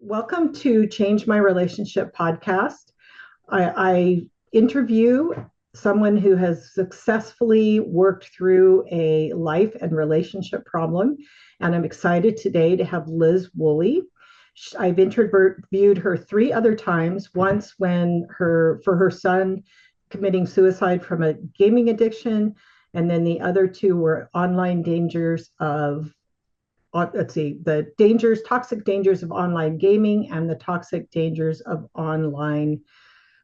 Welcome to Change My Relationship podcast. I interview someone who has successfully worked through a life and relationship problem. And I'm excited today to have Liz Woolley. I've interviewed her three other times, once for her son committing suicide from a gaming addiction, and then the other two were online dangers of let's see, toxic dangers of online gaming and the toxic dangers of online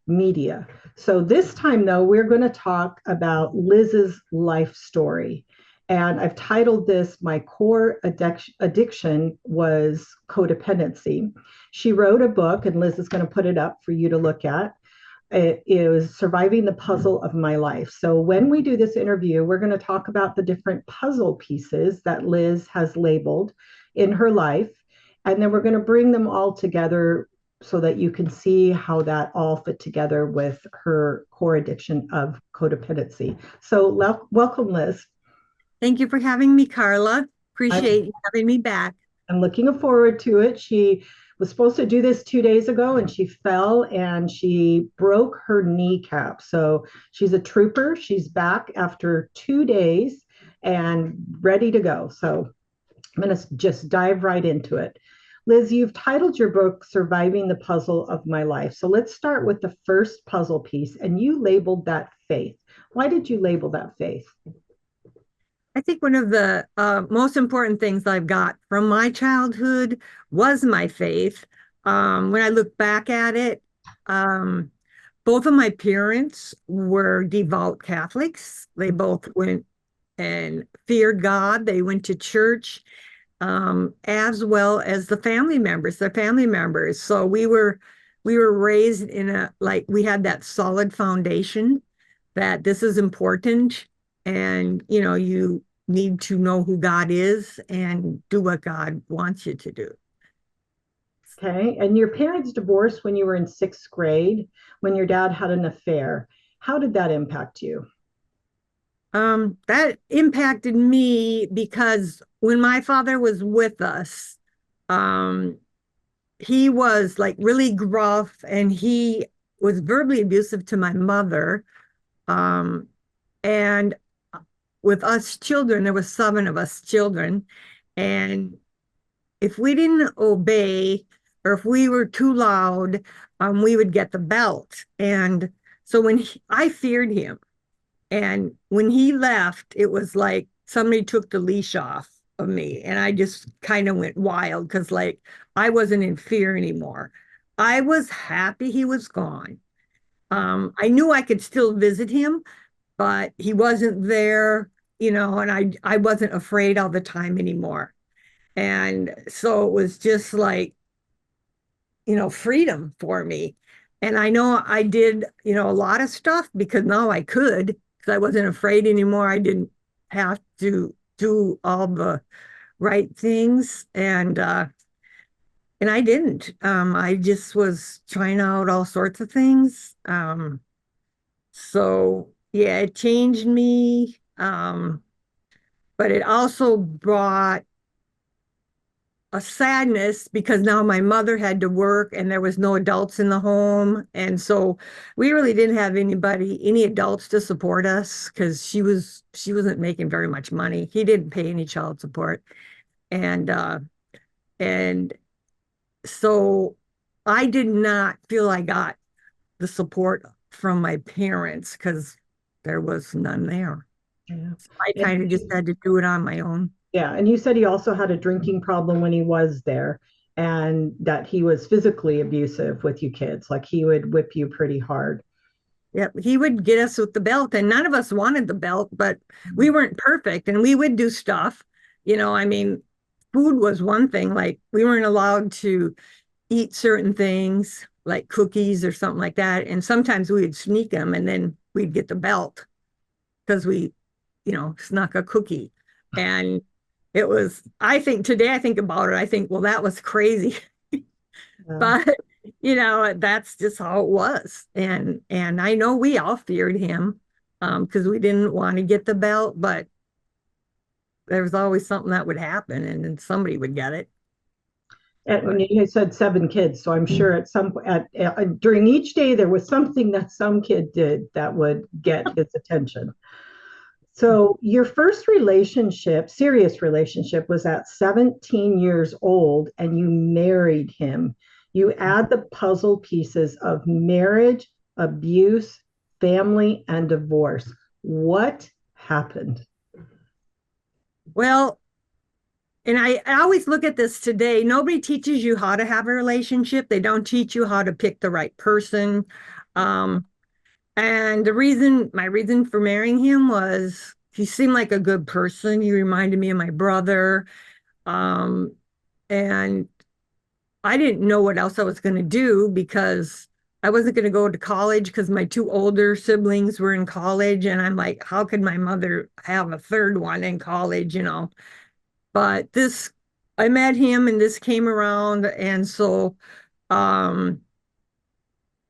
media. So this time, though, we're going to talk about Liz's life story. And I've titled this My Core Addiction Was Codependency. She wrote a book, and Liz is going to put it up for you to look at. It is Surviving the Puzzle of My Life. So when we do this interview, we're going to talk about the different puzzle pieces that Liz has labeled in her life. And then we're going to bring them all together so that you can see how that all fit together with her core addiction of codependency. So welcome, Liz. Thank you for having me, Carla. I'm, Appreciate you having me back. I'm looking forward to it. She was supposed to do this 2 days ago and she fell and she broke her kneecap. So she's a trooper. She's back after 2 days and ready to go. So I'm going to just dive right into it. Liz, you've titled your book Surviving the Puzzle of My Life. So let's start with the first puzzle piece, and you labeled that faith. Why did you label that faith? I think one of the most important things I've got from my childhood was my faith. When I look back at it, um, both of my parents were devout Catholics. They both went and feared God. They went to church, as well as their family members. So we were raised in we had that solid foundation that this is important, and you need to know who God is and do what God wants you to do. Okay. And your parents divorced when you were in sixth grade, when your dad had an affair. How did that impact you? That impacted me because when my father was with us, um, he was like really gruff, and he was verbally abusive to my mother. Um, and with us children, there was seven of us children, and if we didn't obey or if we were too loud, we would get the belt. And so I feared him, and when he left, it was like somebody took the leash off of me, and I just kind of went wild because I wasn't in fear anymore. I was happy he was gone. I knew I could still visit him, but he wasn't there, and I wasn't afraid all the time anymore. And so it was just like, freedom for me. And I know I did, a lot of stuff because now I could, because I wasn't afraid anymore. I didn't have to do all the right things. And I didn't. I just was trying out all sorts of things. So yeah, it changed me. But it also brought a sadness because now my mother had to work and there was no adults in the home. And so we really didn't have any adults to support us because she wasn't making very much money. He didn't pay any child support. And uh and so I did not feel I got the support from my parents because there was none there. Yeah. So I And kind of just had to do it on my own. yeah, and you said he also had a drinking problem when he was there, and that he was physically abusive with you kids. Like he would whip you pretty hard. Yep, he would get us with the belt, and none of us wanted the belt, but we weren't perfect, and we would do stuff. I mean, food was one thing. Like we weren't allowed to eat certain things, like cookies or something like that. And sometimes we would sneak them, and then we'd get the belt because we, snuck a cookie. And it was, I think today I think about it, I think, well, that was crazy. Yeah. But that's just how it was. And I know we all feared him, because we didn't want to get the belt, but there was always something that would happen, and then somebody would get it. And But you said 7 kids, so I'm sure during each day there was something that some kid did that would get his attention. So your first relationship, serious relationship, was at 17 years old, and you married him. You add the puzzle pieces of marriage, abuse, family, and divorce. What happened? well, and I always look at this today. Nobody teaches you how to have a relationship. They don't teach you how to pick the right person. Um, and my reason for marrying him was he seemed like a good person. He reminded me of my brother. Um, and I didn't know what else I was going to do because I wasn't going to go to college because my two older siblings were in college. And I'm like, how could my mother have a third one in college, you know? But I met him and this came around. And so, um,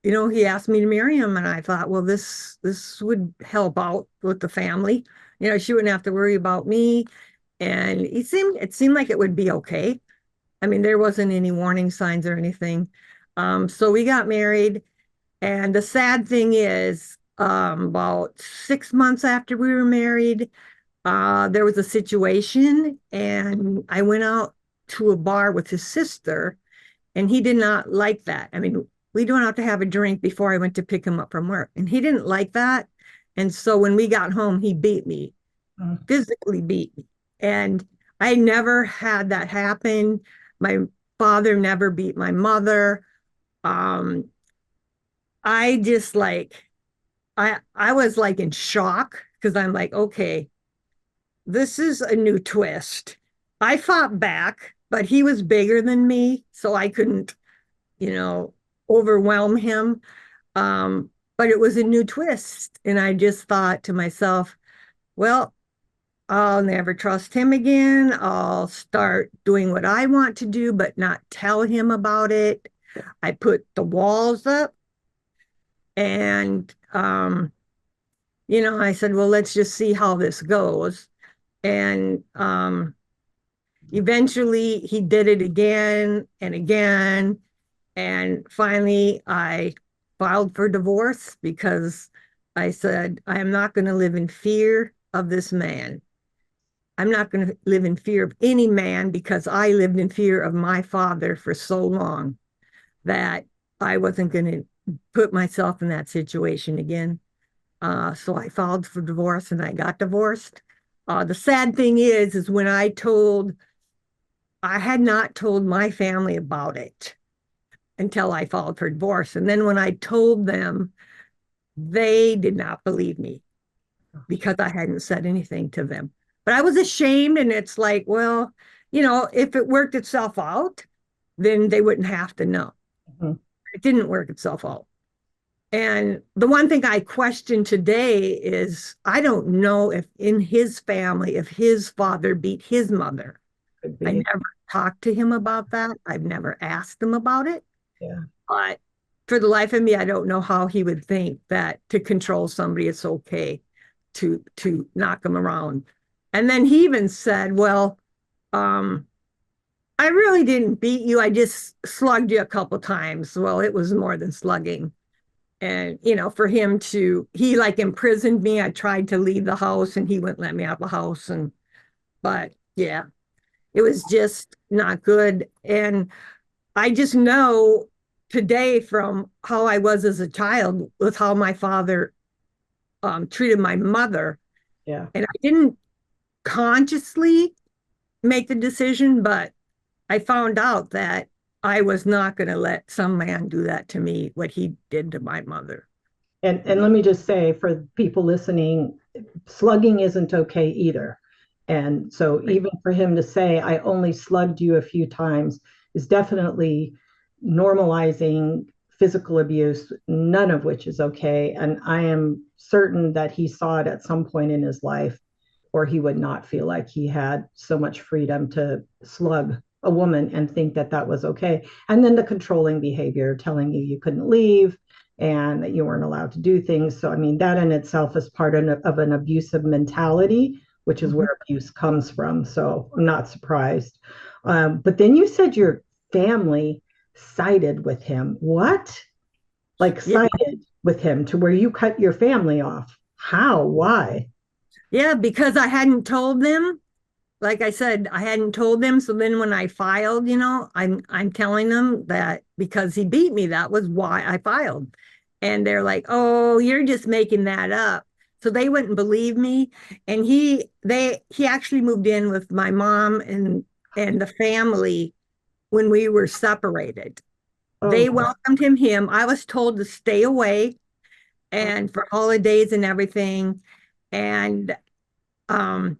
he asked me to marry him. And I thought, well, this would help out with the family. She wouldn't have to worry about me. And it seemed like it would be okay. I mean, there wasn't any warning signs or anything. So we got married. And the sad thing is, about 6 months after we were married, there was a situation, and I went out to a bar with his sister, and he did not like that. I mean, we went out to have a drink before I went to pick him up from work, and he didn't like that. And so when we got home, he beat me, Mm. physically beat me. And I never had that happen. My father never beat my mother. Um, I just like I was like in shock because I'm like, okay, this is a new twist. I fought back, but he was bigger than me, so I couldn't, you know, overwhelm him. Um, but it was a new twist. And I just thought to myself, well, I'll never trust him again. I'll start doing what I want to do, but not tell him about it. I put the walls up and, I said, well, let's just see how this goes. And eventually he did it again and again. And finally, I filed for divorce because I said, I am not going to live in fear of this man. I'm not going to live in fear of any man because I lived in fear of my father for so long that I wasn't going to put myself in that situation again. So I filed for divorce and I got divorced. The sad thing is when I had not told my family about it until I filed for divorce. And then when I told them, they did not believe me because I hadn't said anything to them. But I was ashamed. And it's like, well, if it worked itself out, then they wouldn't have to know. Mhm. It didn't work itself out. And the one thing I question today is I don't know if in his family, if his father beat his mother. Could I be. never talked to him about that. I've never asked him about it. Yeah. But for the life of me, I don't know how he would think that to control somebody, it's okay to knock them around. And then he even said, well, um, I really didn't beat you. I just slugged you a couple times. Well, it was more than slugging. And, for him he like imprisoned me. I tried to leave the house and he wouldn't let me out of the house. But yeah, it was just not good. And I just know today from how I was as a child with how my father treated my mother. Yeah. And I didn't consciously make the decision, but I found out that I was not going to let some man do that to me, what he did to my mother. And let me just say for people listening, slugging isn't okay either. And so Right. even for him to say, I only slugged you a few times is definitely normalizing physical abuse, none of which is okay. And I am certain that he saw it at some point in his life, or he would not feel like he had so much freedom to slug a woman and think that that was okay. And then the controlling behavior, telling you couldn't leave and that you weren't allowed to do things. So, I mean, that in itself is part of an abusive mentality, which is Mhm. where abuse comes from. So, I'm not surprised. But then you said your family sided with him. What? Like Yeah, sided with him to where you cut your family off. How? Why? yeah, because I hadn't told them. Like I said, I hadn't told them. So then when I filed, I'm telling them that because he beat me, that was why I filed. And they're like, "Oh, you're just making that up." So they wouldn't believe me. And he actually moved in with my mom and the family when we were separated. Oh, They welcomed him. I was told to stay away and for holidays and everything. And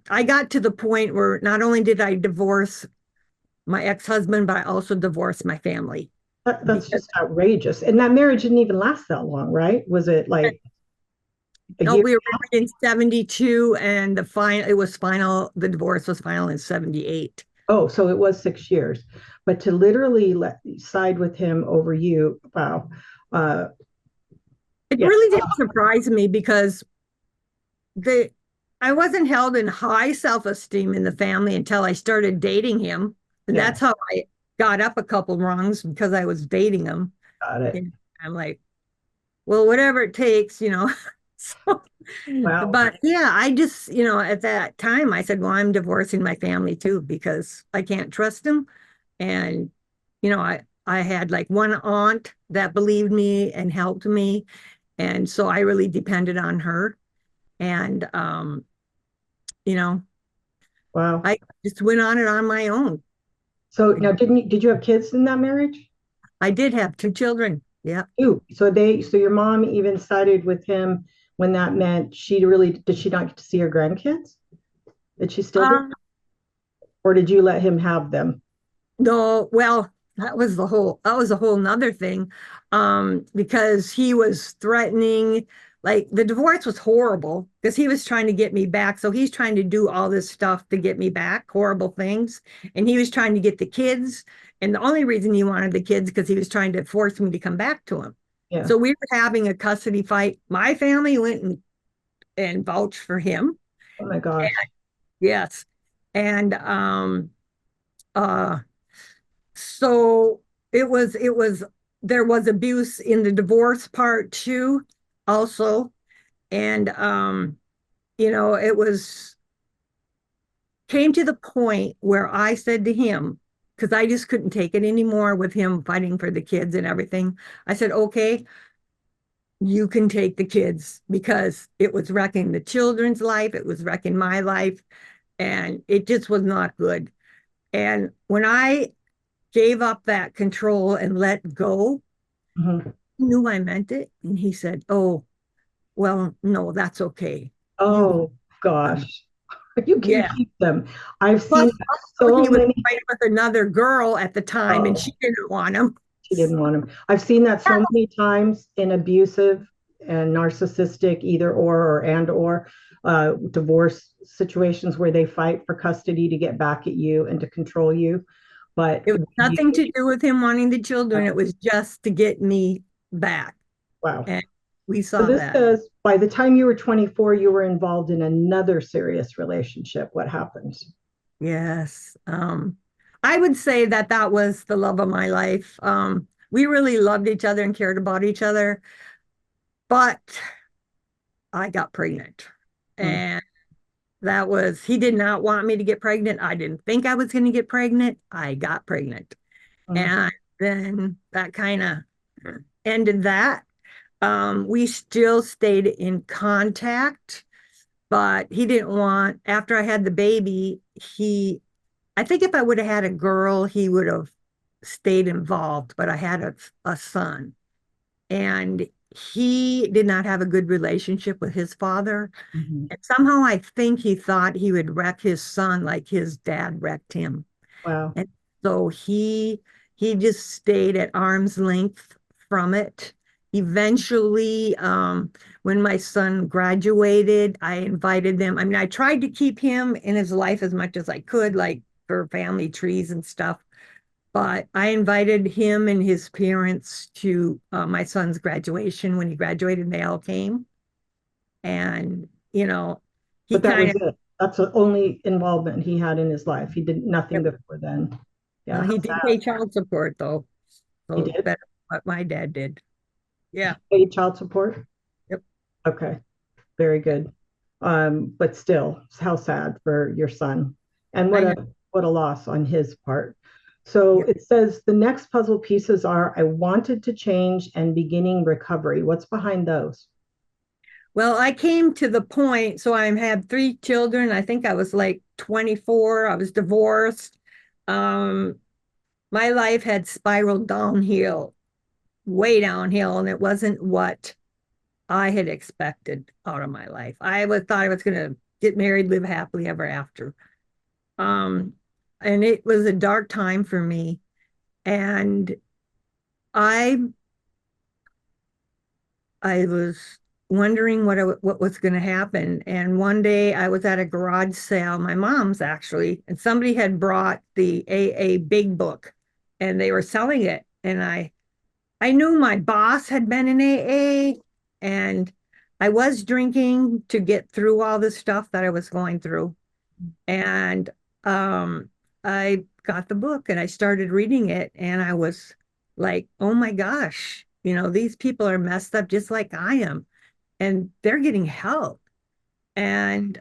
I got to the point where not only did I divorce my ex-husband, but I also divorced my family that's because just outrageous. And that marriage didn't even last that long, right? Was it like a no, year? we were married in 72 and the divorce was final in 78. Oh, so it was 6 years. But to literally side with him over you, wow. Uh, It yeah. really didn't surprise me because the I wasn't held in high self-esteem in the family until I started dating him. And Yeah, that's how I got up a couple rungs because I was dating him. got it. And I'm like, well, whatever it takes. So, Wow. but yeah, I just, at that time I said, well, I'm divorcing my family too because I can't trust them. And I had like one aunt that believed me and helped me. And so I really depended on her. And you know, Wow. I just went on it on my own. So now did you have kids in that marriage? I did have two children. Yeah. Ooh, so your mom even sided with him when that meant did she not get to see her grandkids? Did she still do? Um, Or did you let him have them? no, well, that was a whole nother thing. Because he was threatening, like the divorce was horrible because he was trying to get me back. So he's trying to do all this stuff to get me back, horrible things. And he was trying to get the kids. And the only reason he wanted the kids because he was trying to force me to come back to him. Yeah. So we were having a custody fight. My family went and vouched for him. Oh my gosh. Yes. And uh so it was there was abuse in the divorce part too, also. And it was came to the point where I said to him, because I just couldn't take it anymore with him fighting for the kids and everything. I said, okay, you can take the kids because it was wrecking the children's life, it was wrecking my life, and it just was not good. And when I gave up that control and let go, Mhm. he knew I meant it. And he said, "Oh, well, no, that's okay. You can Oh have them." gosh. You can Yeah. keep them. I've Plus, seen also, so he was many. fighting with another girl at the time, and Oh, she didn't want him. she didn't want him. I've seen that so many times in abusive and narcissistic either or divorce situations where they fight for custody to get back at you and to control you. But It was you, nothing to do with him wanting the children. It was just to get me back. wow. And we So saw this that. says by the time you were 24, you were involved in another serious relationship. What happened? Yes. I would say that that was the love of my life. We really loved each other and cared about each other, but I got pregnant. Mm, And he did not want me to get pregnant. I didn't think I was going to get pregnant. I got pregnant. mm, And then that kind of ended that. We still stayed in contact, but he didn't want, after I had the baby, I think if I would have had a girl, he would have stayed involved, but I had a son. And he did not have a good relationship with his father. mhm. And somehow I think he thought he would wreck his son like his dad wrecked him. Wow. And so he just stayed at arm's length from it. Eventually, when my son graduated, I invited them. I mean, I tried to keep him in his life as much as I could, like for family trees and stuff. But I invited him and his parents to my son's graduation. When he graduated, and they all came. And, he But that kind was of, it. That's the only involvement he had in his life. He did nothing before then. Yeah, how He did sad. pay child support though, He so did. better than what my dad did. Yeah. Pay child support. Yep. Okay, very good. But still, how sad for your son, and I know. what a loss on his part. So Yep. it says the next puzzle pieces are I wanted to change and beginning recovery. What's behind those? Well, I came to the point, so I had three children. I think I was like 24. I was divorced. Um, my life had spiraled downhill, way downhill, and it wasn't what I had expected out of my life. Thought I was going to get married, live happily ever after. Um, and it was a dark time for me. And I I was wondering what was going to happen. And one day I was at a garage sale, my mom's actually, and somebody had brought the AA Big Book, and they were selling it. And I knew my boss had been in AA, and I was drinking to get through all the stuff that I was going through. And um, I got the book and I started reading it, and I was like, oh my gosh, these people are messed up just like I am, and they're getting help. And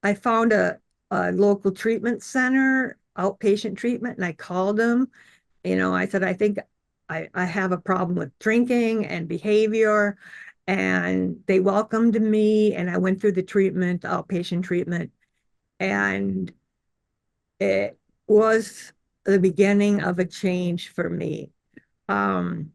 I found a local treatment center, outpatient treatment, and I called them. I said, I think I have a problem with drinking and behavior. And they welcomed me, and I went through the treatment, outpatient treatment. And it was the beginning of a change for me. Um,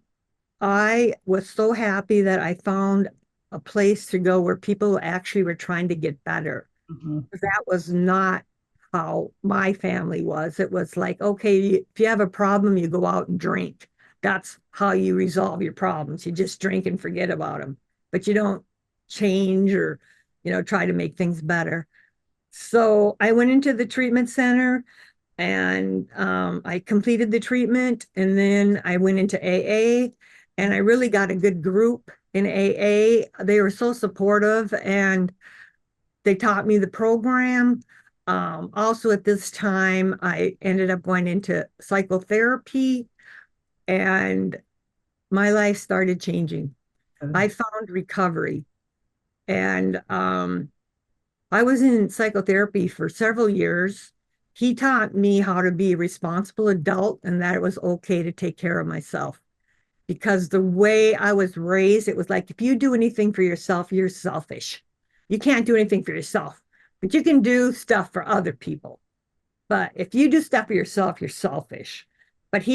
I was so happy that I found a place to go where people actually were trying to get better. Mhm. That was not how my family was. It was like, okay, if you have a problem, you go out and drink. That's how you resolve your problems. You just drink and forget about them, but you don't change or, try to make things better. So I went into the treatment center, and I completed the treatment, and then I went into AA, and I really got a good group in AA. They were so supportive, and they taught me the program. Also, at this time, I ended up going into psychotherapy, and my life started changing. I found recovery, and I was in psychotherapy for several years. He taught me how to be a responsible adult and that it was okay to take care of myself. Because the way I was raised, it was like, if you do anything for yourself, you're selfish. You can't do anything for yourself, but you can do stuff for other people. But if you do stuff for yourself, you're selfish. But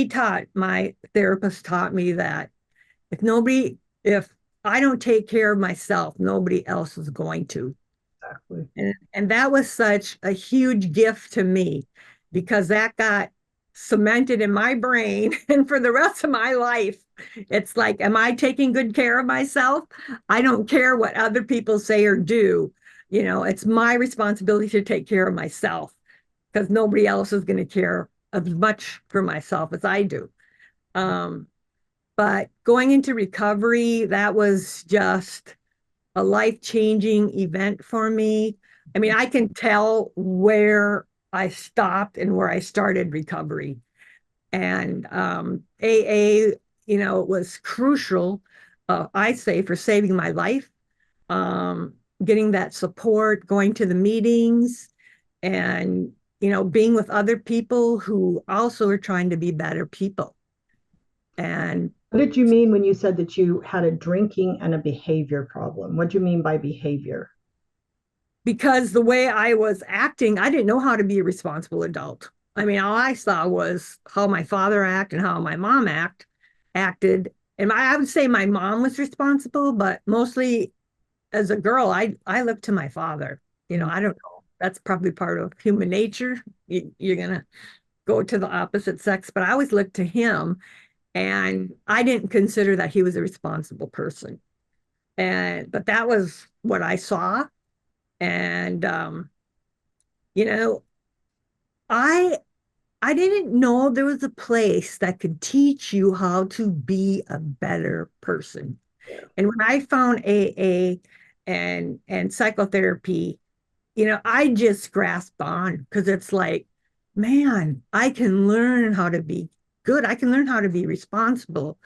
my therapist taught me that if I don't take care of myself, nobody else is going to. Exactly. And that was such a huge gift to me because that got cemented in my brain. And for the rest of my life, it's like, am I taking good care of myself? I don't care what other people say or do. It's my responsibility to take care of myself because nobody else is going to care as much for myself as I do. Um, but going into recovery, that was just a life-changing event for me. I mean, I can tell where I stopped and where I started recovery. And AA, was crucial, I say, for saving my life, um, getting that support, going to the meetings, and, being with other people who also are trying to be better people. And What did you mean when you said that you had a drinking and a behavior problem? What do you mean by behavior? because the way I was acting, I didn't know how to be a responsible adult. I mean, all I saw was how my father acted and how my mom acted. And I would say my mom was responsible, but mostly as a girl, I looked to my father. I don't know. That's probably part of human nature. You're gonna go to the opposite sex, but I always looked to him, and I didn't consider that he was a responsible person. But that was what I saw. And you know, I I didn't know there was a place that could teach you how to be a better person. And when I found AA and psychotherapy, I just grasped on because it's like man, I can learn how to be good. I can learn how to be responsible,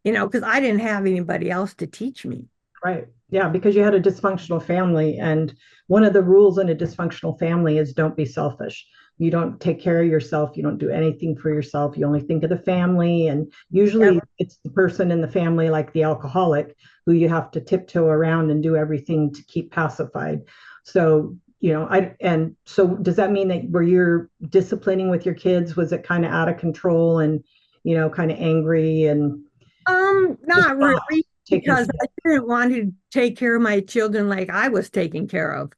because I didn't have anybody else to teach me. Right. Yeah, because you had a dysfunctional family. And one of the rules in a dysfunctional family is don't be selfish. You don't take care of yourself. You don't do anything for yourself. You only think of the family. And usually Yep. it's the person in the family, like the alcoholic, who you have to tiptoe around and do everything to keep pacified. So, and so does that mean that where you're disciplining with your kids, was it kind of out of control and, kind of angry and just Not not really, taking because care? I didn't want to take care of my children like I was taken care of.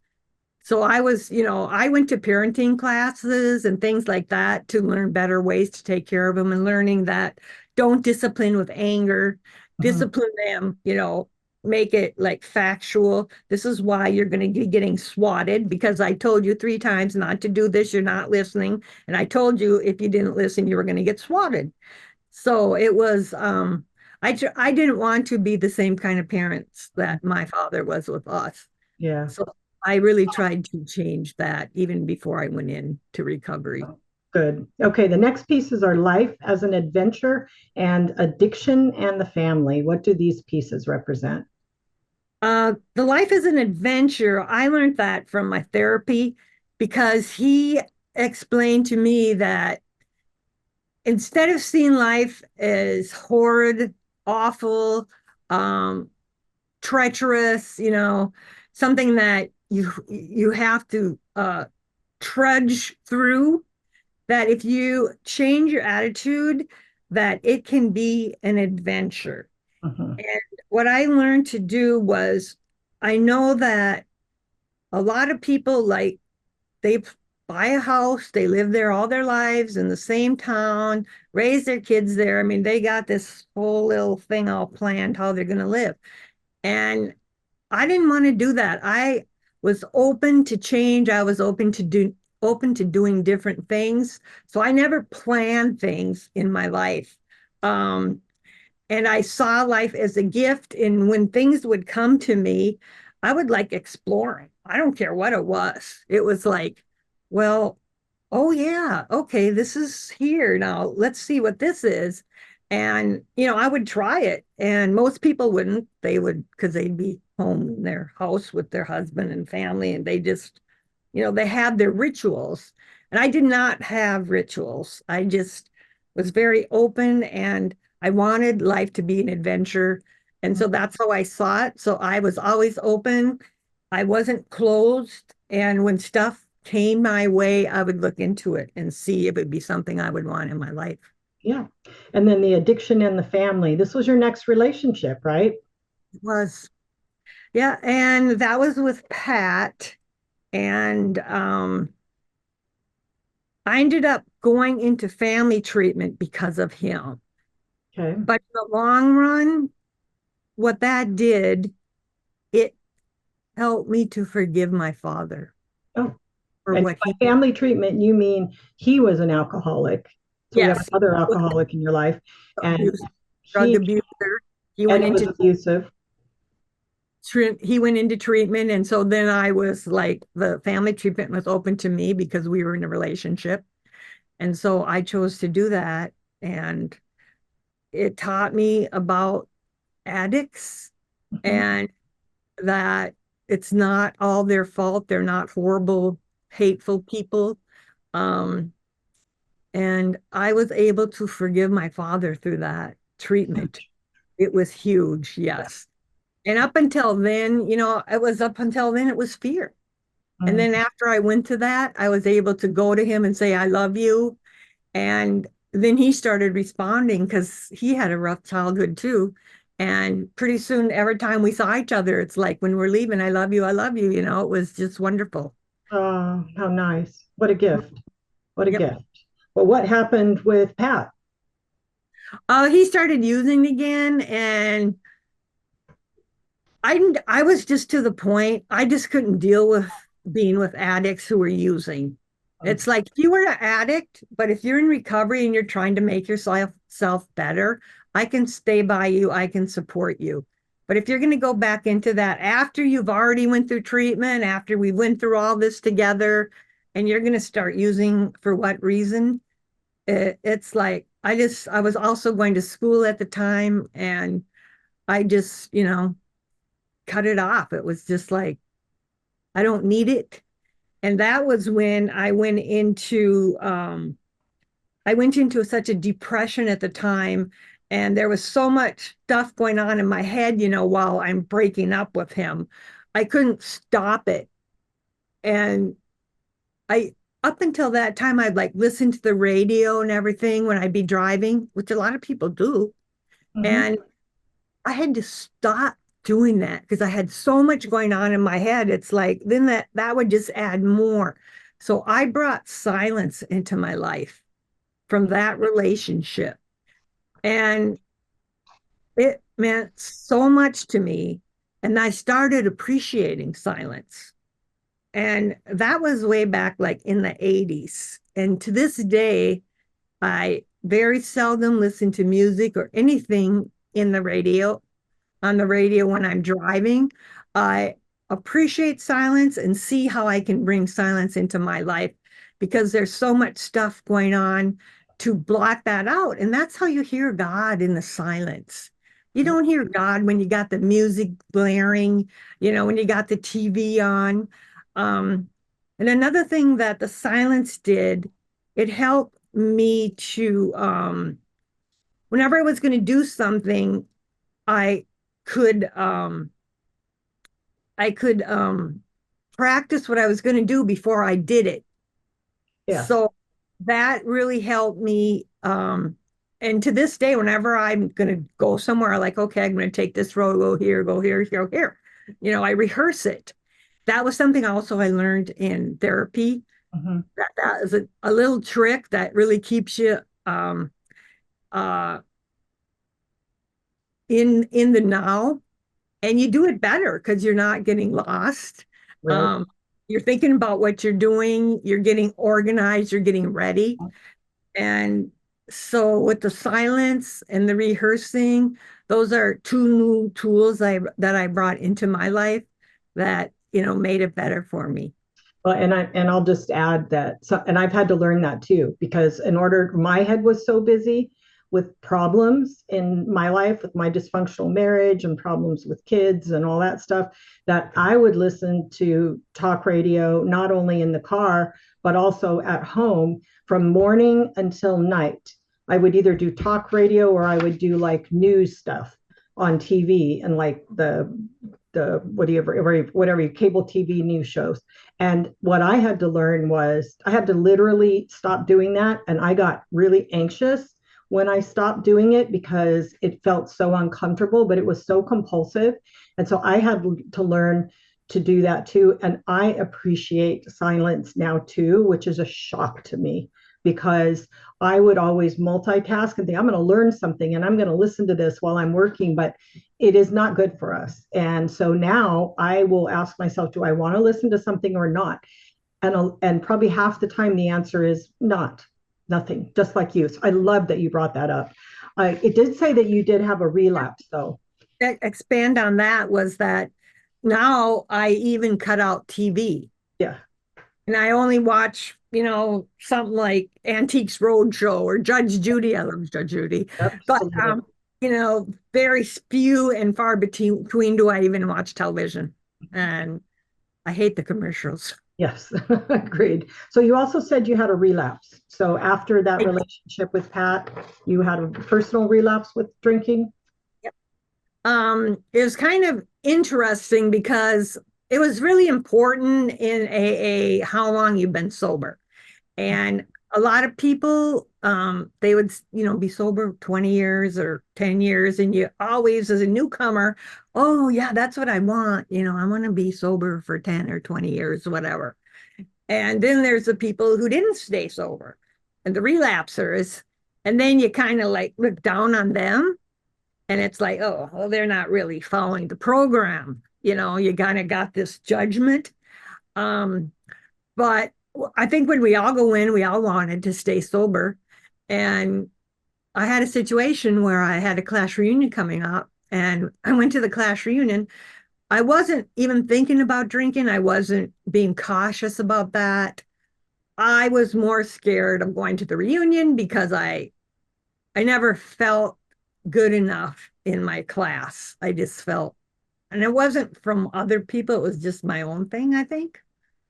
So I went to parenting classes and things like that to learn better ways to take care of them and learning that don't discipline with anger, Mhm. discipline them, make it like factual. This is why you're going to be getting swatted because I told you 3 times not to do this. You're not listening. And I told you if you didn't listen, you were going to get swatted. So it was, I didn't want to be the same kind of parents that my father was with us. Yeah. So I really tried to change that even before I went into recovery. Good. Okay, the next pieces are life as an adventure and addiction and the family. What do these pieces represent? The life is an adventure. I learned that from my therapy because he explained to me that instead of seeing life as horrid, awful, um, treacherous, something that you have to trudge through, that if you change your attitude, that it can be an adventure. Mhm. And what I learned to do was I know that a lot of people they buy a house, they live there all their lives in the same town, raise their kids there. I mean, they got this whole little thing all planned how they're going to live. And I didn't want to do that. I was open to change. I was open to doing different things. So I never planned things in my life. Um, and I saw life as a gift. And when things would come to me, I would like exploring. I don't care what it was. It was like, well, oh yeah, okay, this is here now. Let's see what this is. And I would try it. And most people wouldn't. They would because they'd be home in their house with their husband and family, and they just, they had their rituals. And I did not have rituals. I just was very open and I wanted life to be an adventure. And so that's how I saw it. So I was always open. I wasn't closed. And when stuff came my way, I would look into it and see if it'd be something I would want in my life. Yeah. And then the addiction and the family. This was your next relationship, right? It was, yeah. And that was with Pat. And I ended up going into family treatment because of him. Okay. But in the long run, what that did, it helped me to forgive my father Oh, for and what he by family treatment, you mean he was an alcoholic. So we have yes, another was alcoholic in your life, and abuse, drug he abuser. He and went it was into abusive. he went into treatment, and so then I was like the family treatment was open to me because we were in a relationship, and so I chose to do that, and it taught me about addicts Mhm. and that it's not all their fault. They're not horrible, hateful people. Um, and I was able to forgive my father through that treatment. It was huge, yes. And up until then, it was fear. And Mm. then after I went to that, I was able to go to him and say, I love you. And then he started responding because he had a rough childhood too. And pretty soon, every time we saw each other, it's like when we're leaving, I love you, I love you. It was just wonderful. Oh, how nice. What a gift. What a Yep. gift. Well, what happened with Pat? He started using again, and I was just to the point. I just couldn't deal with being with addicts who were using. It's like if you were an addict, but if you're in recovery and you're trying to make yourself better, I can stay by you, I can support you. But if you're going to go back into that after you've already went through treatment, after we went through all this together, and you're going to start using for what reason. It's like I was also going to school at the time, and I just, cut it off. It was just like, I don't need it. And that was when I went into such a depression at the time, and there was so much stuff going on in my head, while I'm breaking up with him. I couldn't stop it. And I, up until that time, I'd like listen to the radio and everything when I'd be driving, which a lot of people do. Mhm. And I had to stop doing that because I had so much going on in my head. It's like then that would just add more. So I brought silence into my life from that relationship. And it meant so much to me. And I started appreciating silence. And that was way back like in the 80s. And to this day, I very seldom listen to music or anything in the radio, on the radio when I'm driving. I appreciate silence and see how I can bring silence into my life because there's so much stuff going on to block that out. And that's how you hear God in the silence. You don't hear God when you got the music blaring, when you got the TV on. Um, and another thing that the silence did, it helped me to, whenever I was going to do something, I could um I could practice what I was going to do before I did it. Yes. So that really helped me. And to this day, whenever I'm going to go somewhere, like, okay, I'm going to take this road, go here, go here. I rehearse it. That was something also I learned in therapy. Mhm. That is a little trick that really keeps you uh, in the now, and you do it better because you're not getting lost. Right. Um, you're thinking about what you're doing, you're getting organized, you're getting ready. And so with the silence and the rehearsing, those are two new tools that I brought into my life that, made it better for me. Well, and I'll just add that, so, and I've had to learn that too, because in order, my head was so busy with problems in my life, with my dysfunctional marriage and problems with kids and all that stuff, that I would listen to talk radio not only in the car but also at home from morning until night. I would either do talk radio or I would do like news stuff on TV and like the whatever cable TV news shows. And what I had to learn was I had to literally stop doing that. And I got really anxious when I stopped doing it because it felt so uncomfortable, but it was so compulsive. And so I had to learn to do that too. And I appreciate silence now too, which is a shock to me because I would always multitask and think, I'm going to learn something and I'm going to listen to this while I'm working, but it is not good for us. And so now I will ask myself, do I want to listen to something or not? And probably half the time the answer is not, nothing, just like you. So I love that you brought that up. It did say that you did have a relapse, though. Expand on that was that now I even cut out TV. Yeah, And I only watch, something like Antiques Roadshow or Judge Judy. I love Judge Judy. But, absolutely. very few and far between do I even watch television. And I hate the commercials. Yes, agreed. So you also said you had a relapse. So after that relationship with Pat, you had a personal relapse with drinking? It was kind of interesting because it was really important in AA how long you've been sober. And a lot of people, they would, be sober 20 years or 10 years. And you always, as a newcomer, oh, yeah, that's what I want. I want to be sober for 10 or 20 years, whatever. And then there's the people who didn't stay sober and the relapsers. And then you kind of like look down on them. And it's like, oh, well, they're not really following the program. You kind of got this judgment. Um, but I think when we all go in, we all wanted to stay sober. And I had a situation where I had a class reunion coming up, and I went to the class reunion. I wasn't even thinking about drinking. I wasn't being cautious about that. I was more scared of going to the reunion because I never felt good enough in my class. I just felt, and it wasn't from other people, it was just my own thing, I think.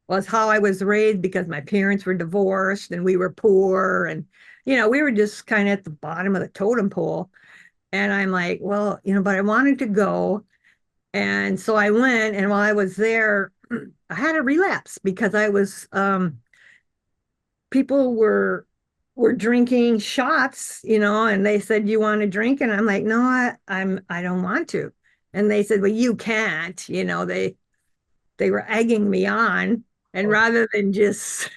Was how I was raised because my parents were divorced and we were poor and we were just kind of at the bottom of the totem pole. And I'm like, well, but I wanted to go. And so I went, and while I was there, I had a relapse because I was people were drinking shots, and they said, "You want to drink?" And I'm like, "No, I don't want to." And they said, "Well, you can't." They were egging me on, and Oh, rather than just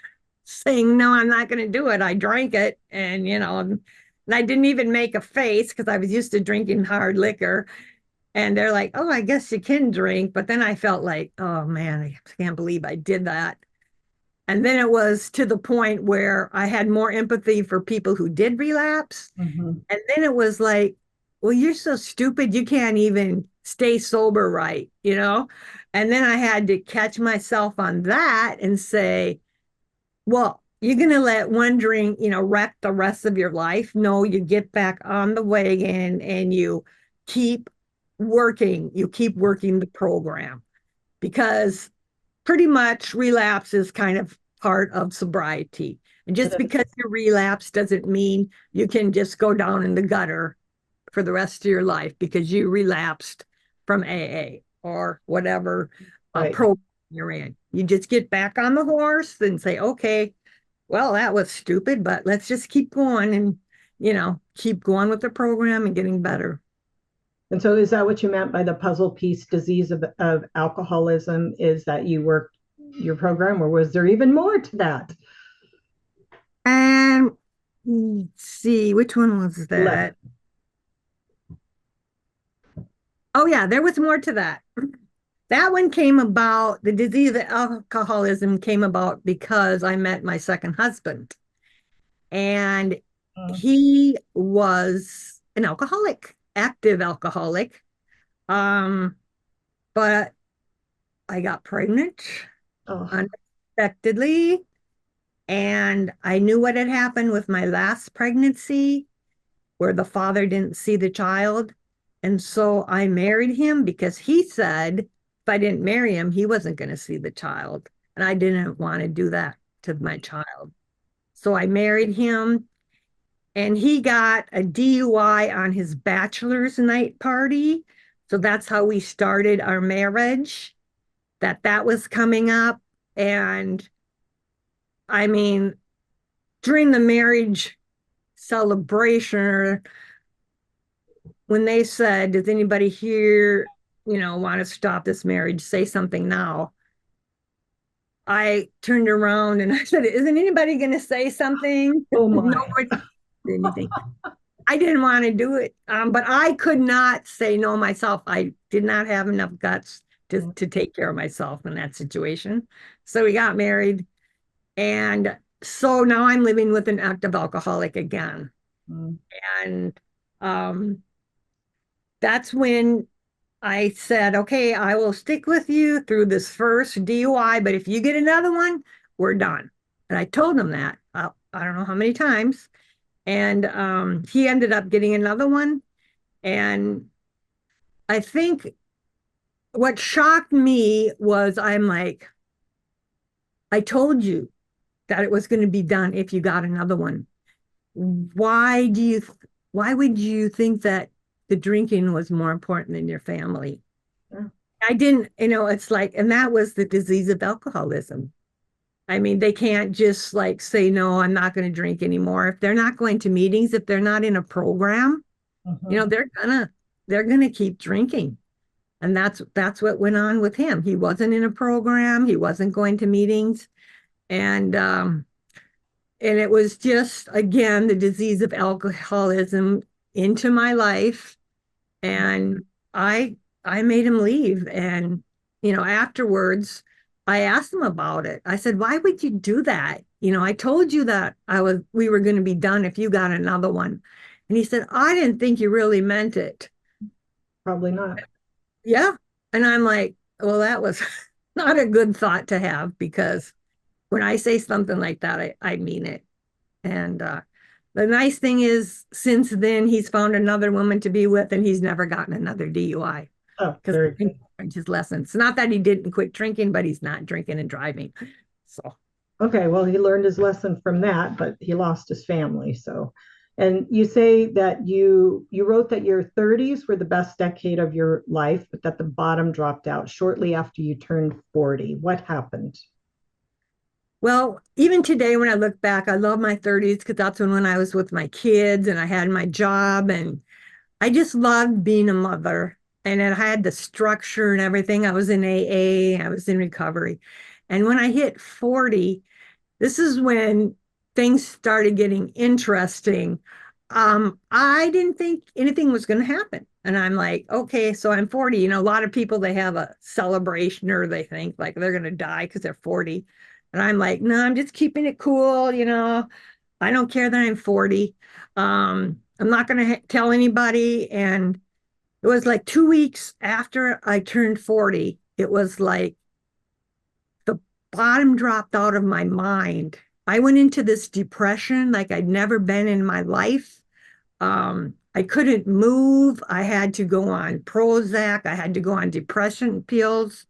saying, "No, I'm not going to do it," I drank it, and I didn't even make a face because I was used to drinking hard liquor. And they're like, "Oh, I guess you can drink." But then I felt like, "Oh man, I can't believe I did that." And then it was to the point where I had more empathy for people who did relapse. mhm. And then it was like, well, you're so stupid, you can't even stay sober right? And then I had to catch myself on that and say, well, you're going to let one drink, wreck the rest of your life. No, you get back on the wagon and you keep working the program because pretty much relapse is kind of part of sobriety. And It just because is. you relapse doesn't mean you can just go down in the gutter for the rest of your life because you relapsed from AA or whatever Right. program you're in. You just get back on the horse and say, okay, well, that was stupid, but let's just keep going and, keep going with the program and getting better. And so, is that what you meant by the puzzle piece disease of alcoholism? Is that you worked your program, or was there even more to that? And let's see, which one was Left. that? Oh, yeah, there was more to that. That one came about, the disease of alcoholism came about because I met my second husband. And Mm. he was an alcoholic, active alcoholic. Um, but I got pregnant Oh, unexpectedly, and I knew what had happened with my last pregnancy, where the father didn't see the child. And so I married him because he said if I didn't marry him, he wasn't going to see the child. And I didn't want to do that to my child. So I married him, and he got a DUI on his bachelor's night party. So that's how we started our marriage, that was coming up. And I mean, during the marriage celebration, or when they said, does anybody here, want to stop this marriage? Say something now. I turned around and I said, isn't anybody going to say something? oh my. Nobody said anything. I didn't want to do it, but I could not say no myself. I did not have enough guts to take care of myself in that situation. So we got married. And so now I'm living with an active alcoholic again. Mm. And um, that's when I said, okay, I will stick with you through this first DUI, but if you get another one, we're done. And I told him that. I don't know how many times. And he ended up getting another one. And I think what shocked me was I'm like, I told you that it was going to be done if you got another one. Why do you, why would you think that the drinking was more important than your family? Yeah. I didn't, it's like, and that was the disease of alcoholism. I mean, they can't just like say, no, I'm not going to drink anymore. If they're not going to meetings, if they're not in a program, Mhm. they're gonna keep drinking. And that's what went on with him. He wasn't in a program, he wasn't going to meetings. And it was just again the disease of alcoholism into my life. And I made him leave. And afterwards I asked him about it. I said, why would you do that? I told you that we were going to be done if you got another one. And he said, I didn't think you really meant it. Probably not. Yeah. And I'm like, well, that was not a good thought to have because when I say something like that, I mean it. And the nice thing is, since then, he's found another woman to be with, and he's never gotten another DUI Oh, because very he good. learned his lessons. Not that he didn't quit drinking, but he's not drinking and driving. So, Okay, well, he learned his lesson from that, but he lost his family. So, and you say that you wrote that your 30s were the best decade of your life, but that the bottom dropped out shortly after you turned 40. What happened? well, even today, when I look back, I love my 30s because that's when I was with my kids and I had my job, and I just loved being a mother. And then I had the structure and everything. I was in AA, I was in recovery. And when I hit 40, this is when things started getting interesting. I didn't think anything was going to happen. And I'm like, okay, so I'm 40. A lot of people, they have a celebration or they think like they're going to die because they're 40. And I'm like, no, I'm just keeping it cool. I don't care that I'm 40. I'm not going to tell anybody. And it was like 2 weeks after I turned 40, it was like the bottom dropped out of my mind. I went into this depression like I'd never been in my life. I couldn't move. I had to go on Prozac. I had to go on depression pills.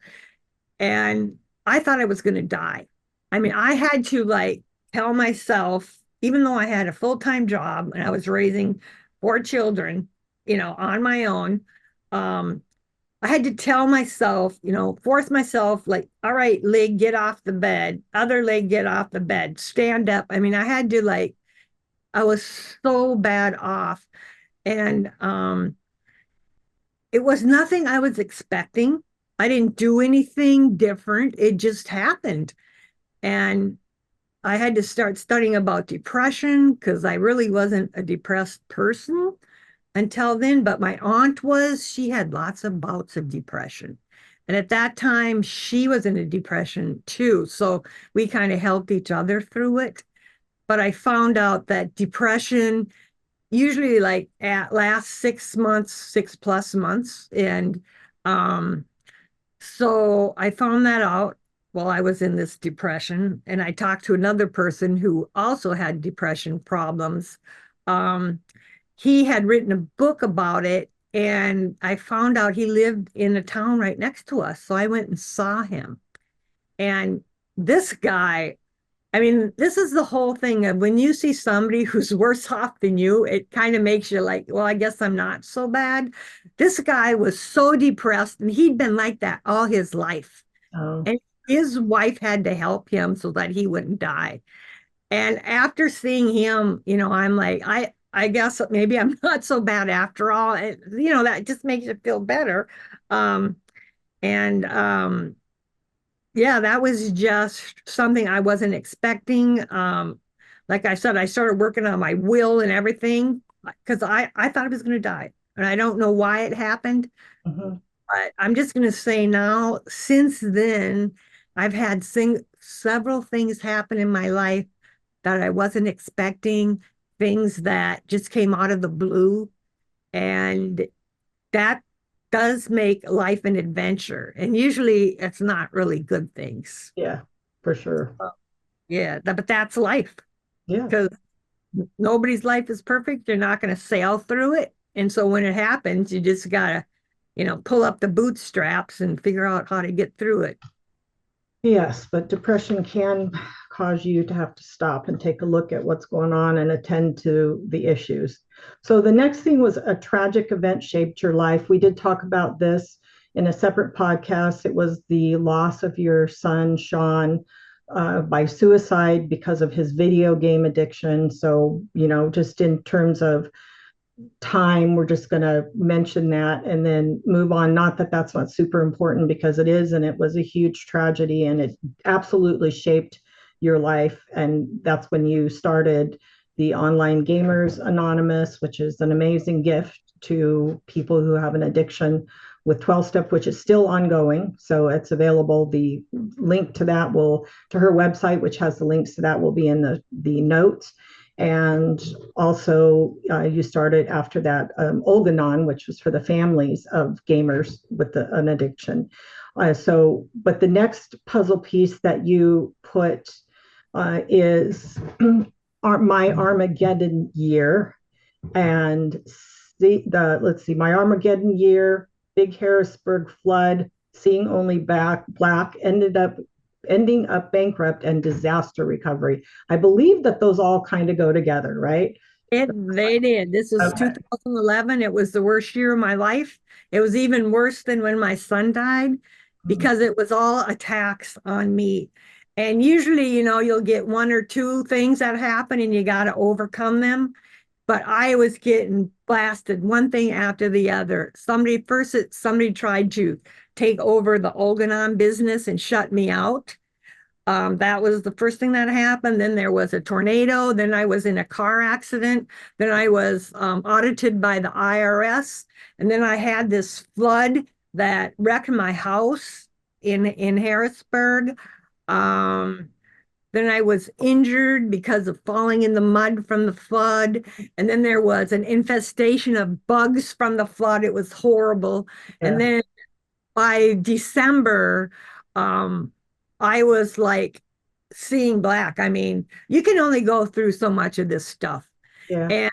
And I thought I was going to die. I mean, I had to like tell myself, even though I had a full-time job and I was raising four children, on my own, um, I had to tell myself, force myself, like, all right, leg, get off the bed, other leg, get off the bed, stand up. I mean, I had to like, I was so bad off. And it was nothing I was expecting. I didn't do anything different. It just happened. And I had to start studying about depression because I really wasn't a depressed person until then. But my aunt was, she had lots of bouts of depression. And at that time, she was in a depression too. So we kind of helped each other through it. But I found out that depression usually like at last 6 months, 6+ months. And um, so I found that out while I was in this depression. And I talked to another person who also had depression problems. Um, he had written a book about it, and I found out he lived in a town right next to us. So I went and saw him. And this guy, I mean, this is the whole thing of when you see somebody who's worse off than you, it kind of makes you like, well, I guess I'm not so bad. This guy was so depressed, and he'd been like that all his life. Oh, And his wife had to help him so that he wouldn't die. And after seeing him, I'm like, I guess maybe I'm not so bad after all. And, that just makes you feel better. Um, and yeah, that was just something I wasn't expecting. Like I said, I started working on my will and everything because I thought I was going to die. And I don't know why it happened, mhm. but I'm just going to say now, since then, I've had several things happen in my life that I wasn't expecting, things that just came out of the blue. And that does make life an adventure. And usually it's not really good things. Yeah, for sure. Yeah, but that's life Yes. because nobody's life is perfect. You're not going to sail through it. And so when it happens, you just got to, pull up the bootstraps and figure out how to get through it. Yes, but depression can cause you to have to stop and take a look at what's going on and attend to the issues. So the next thing was a tragic event shaped your life. We did talk about this in a separate podcast. It was the loss of your son, Sean, by suicide because of his video game addiction. So, just in terms of time, we're just going to mention that and then move on. Not that that's not super important because it is, and it was a huge tragedy and it absolutely shaped your life. And that's when you started the Online Gamers Anonymous, which is an amazing gift to people who have an addiction with 12 step, which is still ongoing. So it's available. The link to that to her website, which has the links to that, will be in the notes. And also, you started after that Olganon, which was for the families of gamers with an addiction. But the next puzzle piece that you put is my Armageddon year. And let's see, my Armageddon year, big Harrisburg flood, seeing only black, ending up bankrupt, and disaster recovery. I believe that those all kind of go together, right? They did. This was Okay. 2011. It was the worst year of my life. It was even worse than when my son died because it was all attacks on me. And usually, you'll get one or two things that happen and you got to overcome them. But I was getting blasted one thing after the other. Somebody tried to take over the Organon business and shut me out. That was the first thing that happened. Then there was a tornado. Then I was in a car accident. Then I was audited by the IRS. And then I had this flood that wrecked my house in Harrisburg. Um, then I was injured because of falling in the mud from the flood. And then there was an infestation of bugs from the flood. It was horrible. And Yeah. then by December, um, I was like seeing black. I mean, you can only go through so much of this stuff. Yeah. And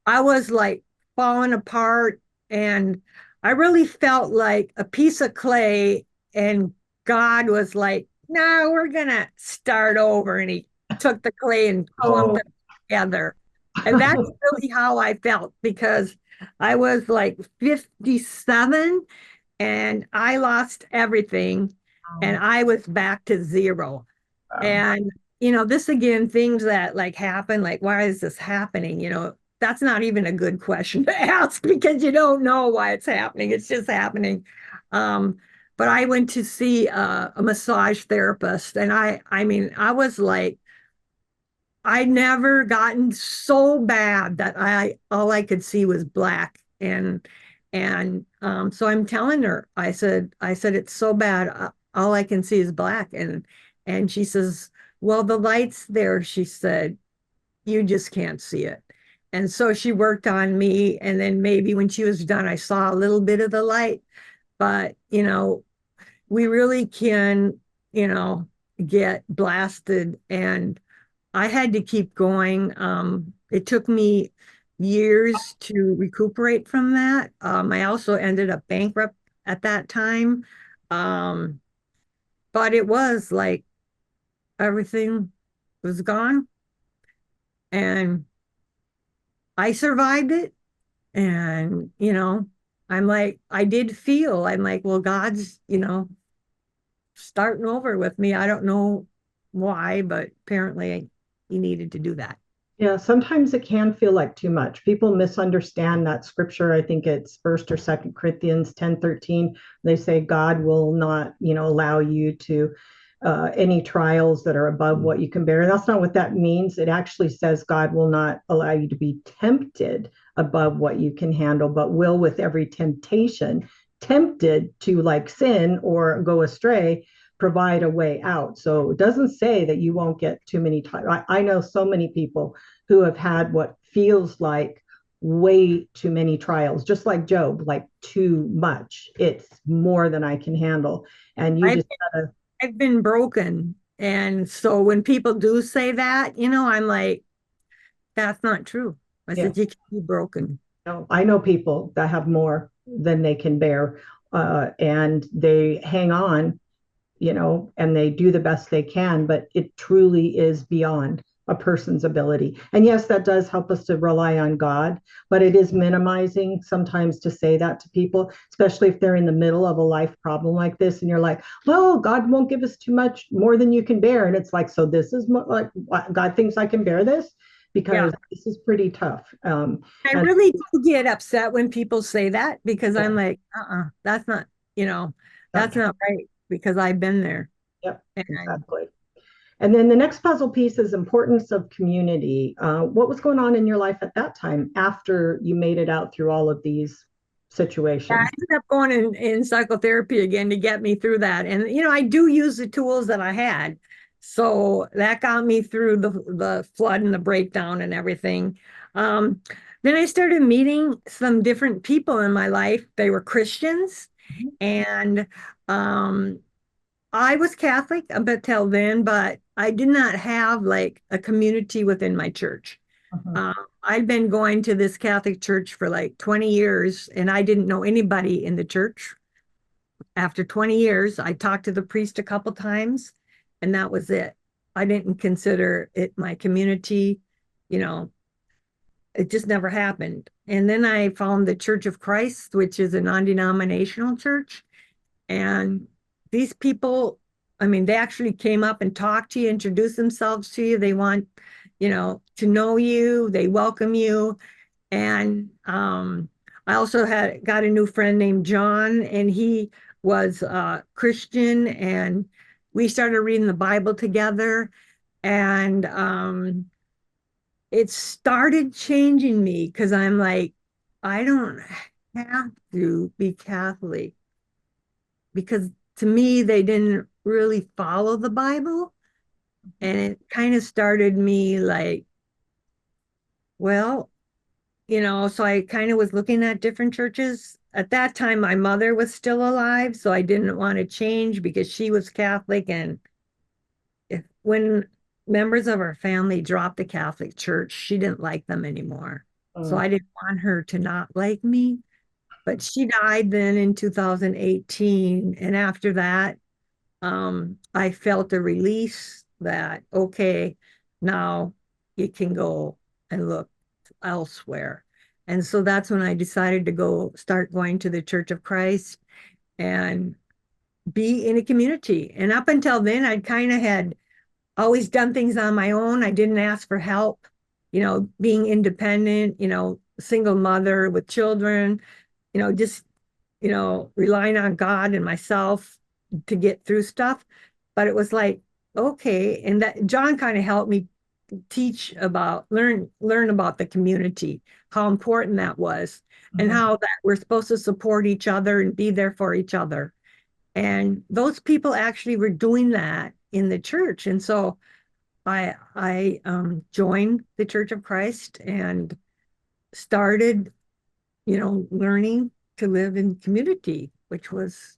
I was like falling apart. And I really felt like a piece of clay. And God was like, no, we're going to start over. And he took the clay and clumped Oh. it together. And that's really how I felt because I was like 57 and I lost everything and I was back to zero. Wow. And, this again, things that like happen, like, why is this happening? That's not even a good question to ask because you don't know why it's happening. It's just happening. Um, but I went to see a massage therapist and I mean, I was like, I'd never gotten so bad that all I could see was black and so I'm telling her I said it's so bad all I can see is black and she says, well, the light's there. She said, you just can't see it. And so she worked on me and then maybe when she was done I saw a little bit of the light, but we really can you know get blasted and I had to keep going. It took me years to recuperate from that. I also ended up bankrupt at that time. Um, but it was like everything was gone and I survived it. And, I'm like, well, God's, starting over with me. I don't know why, but apparently he needed to do that. Yeah, sometimes it can feel like too much. People misunderstand that scripture. I think it's First or Second Corinthians 10:13. They say God will not, allow you to any trials that are above what you can bear. And that's not what that means. It actually says God will not allow you to be tempted above what you can handle, but will with every temptation, tempted to like sin or go astray, provide a way out. So it doesn't say that you won't get too many times. I know so many people who have had what feels like way too many trials, just like Job, like too much. It's more than I can handle. And you I've just gotta, I've been broken. And so when people do say that, I'm like, that's not true. I yeah. said, you can't be broken. No, I know people that have more than they can bear, and they hang on, and they do the best they can, but it truly is beyond a person's ability. And yes, that does help us to rely on God, but it is minimizing sometimes to say that to people, especially if they're in the middle of a life problem like this. And you're like, well, God won't give us too much more than you can bear. And it's like, so this is like, God thinks I can bear this Yeah. because this is pretty tough. I And really do get upset when people say that because yeah, I'm like, that's not, not that's true. not right because I've been there. Yep, And exactly. And then the next puzzle piece is importance of community. What was going on in your life at that time after you made it out through all of these I situations? ended up going in psychotherapy again to get me through that. And, I do use the tools that I had. So that got me through the flood and the breakdown and everything. Um, then I started meeting some different people in my life. They were Christians. And I was Catholic up until then, but I did not have like a community within my church. Mhm. I'd been going to this Catholic church for like 20 years, and I didn't know anybody in the church. After 20 years, I talked to the priest a couple times, and that was it. I didn't consider it my community. You know, it just never happened. And then I found the Church of Christ, which is a non-denominational church. And these people, I mean, they actually came up and talked to you, introduced themselves to you. They want, to know you. They welcome you. And I also had got a new friend named John, and he was Christian, and we started reading the Bible together. And it started changing me because I'm like, I don't have to be Catholic because to me, they didn't really follow the Bible. And it kind of started me like, well, so I kind of was looking at different churches. At that time, my mother was still alive, so I didn't want to change because she was Catholic. And when members of her family dropped the Catholic Church, she didn't like them anymore. So Mm. I didn't want her to not like me. But she died then in 2018. And after that, I felt a release that, okay, now you can go and look elsewhere. And so that's when I decided to start going to the Church of Christ and be in a community. And up until then, I'd kind of had always done things on my own. I didn't ask for help, being independent, single mother with children, just, relying on God and myself to get through stuff. But it was like, okay. And that John kind of helped me learn about the community, how important that was, and Mhm. how that we're supposed to support each other and be there for each other. And those people actually were doing that in the church. And so I joined the Church of Christ and started, learning to live in community, which was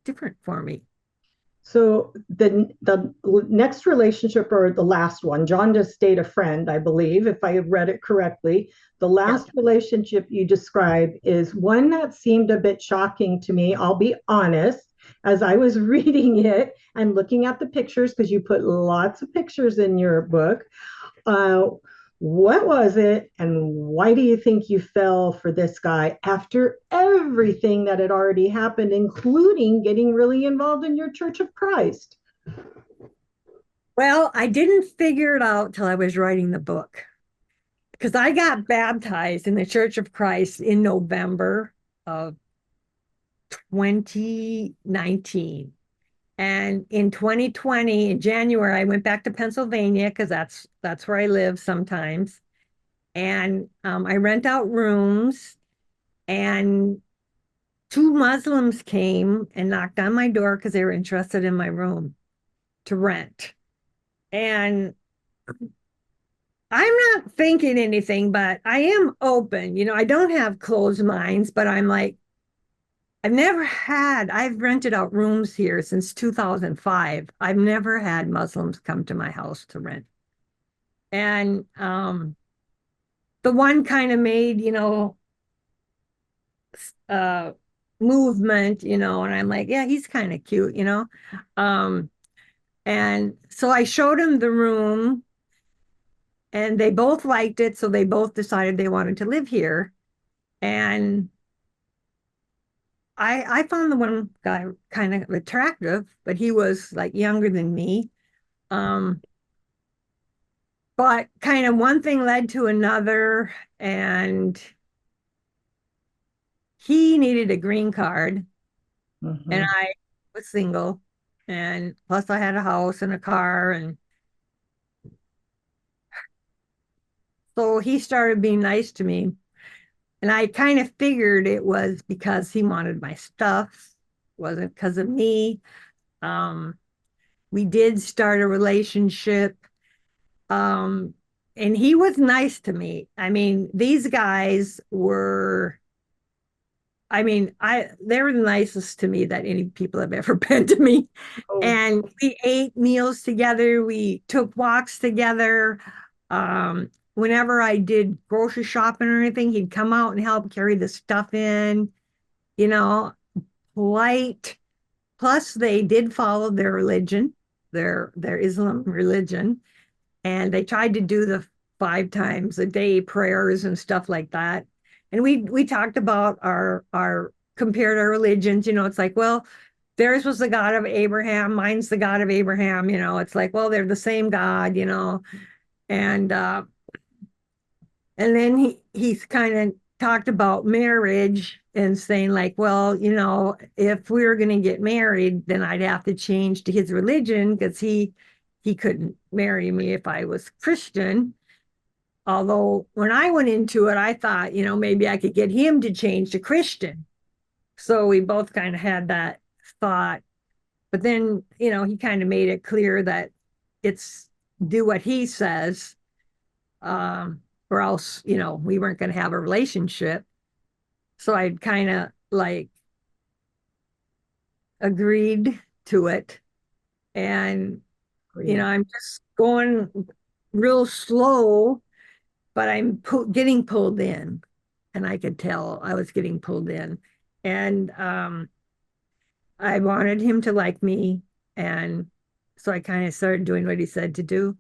different for me. So the next relationship, or the last one, John just stayed a friend, I believe, if I have read it correctly. The Yeah. last relationship you describe is one that seemed a bit shocking to me. I'll be honest, as I was reading it and looking at the pictures, because you put lots of pictures in your book. Uh, what was it, and why do you think you fell for this guy after everything that had already happened, including getting really involved in your Church of Christ? Well, I didn't figure it out till I was writing the book because I got baptized in the Church of Christ in November of 2019. And in 2020, in January, I went back to Pennsylvania because that's where I live sometimes. And I rent out rooms, and two Muslims came and knocked on my door because they were interested in my room to rent. And I'm not thinking anything, but I am open. I don't have closed minds, but I'm like, I've rented out rooms here since 2005. I've never had Muslims come to my house to rent. And the one kind of made, uh, movement, and I'm like, yeah, he's kind of cute. Um, and so I showed him the room, and they both liked it. So they both decided they wanted to live here. And I found the one guy kind of attractive, but he was like younger than me. Um, but kind of one thing led to another, and he needed a green card, and Mhm. I was single, and plus I had a house and a car, and so he started being nice to me. And I kind of figured it was because he wanted my stuff, wasn't because of me. Um, we did start a relationship. Um, and he was nice to me. I mean, these guys were I mean, they were the nicest to me that any people have ever been to me. Oh, And we ate meals together, we took walks together. Whenever I did grocery shopping or anything, he'd come out and help carry the stuff in, you know, polite. Plus, they did follow their religion, their Islam religion, and they tried to do the 5 times a day prayers and stuff like that. And we talked about our compared our religions. It's like, well, theirs was the God of Abraham, mine's the God of Abraham. It's like, well, they're the same God. And and then he's kind of talked about marriage and saying like, well, if we were going to get married, then I'd have to change to his religion because he couldn't marry me if I was Christian. Although when I went into it, I thought, maybe I could get him to change to Christian. So we both kind of had that thought. But then, he kind of made it clear that it's do what he says, or else, we weren't going to have a relationship. So I'd kind of like agreed to it. And, great. I'm just going real slow, but I'm getting pulled in. And I could tell I was getting pulled in. And I wanted him to like me. And so I kind of started doing what he said to do.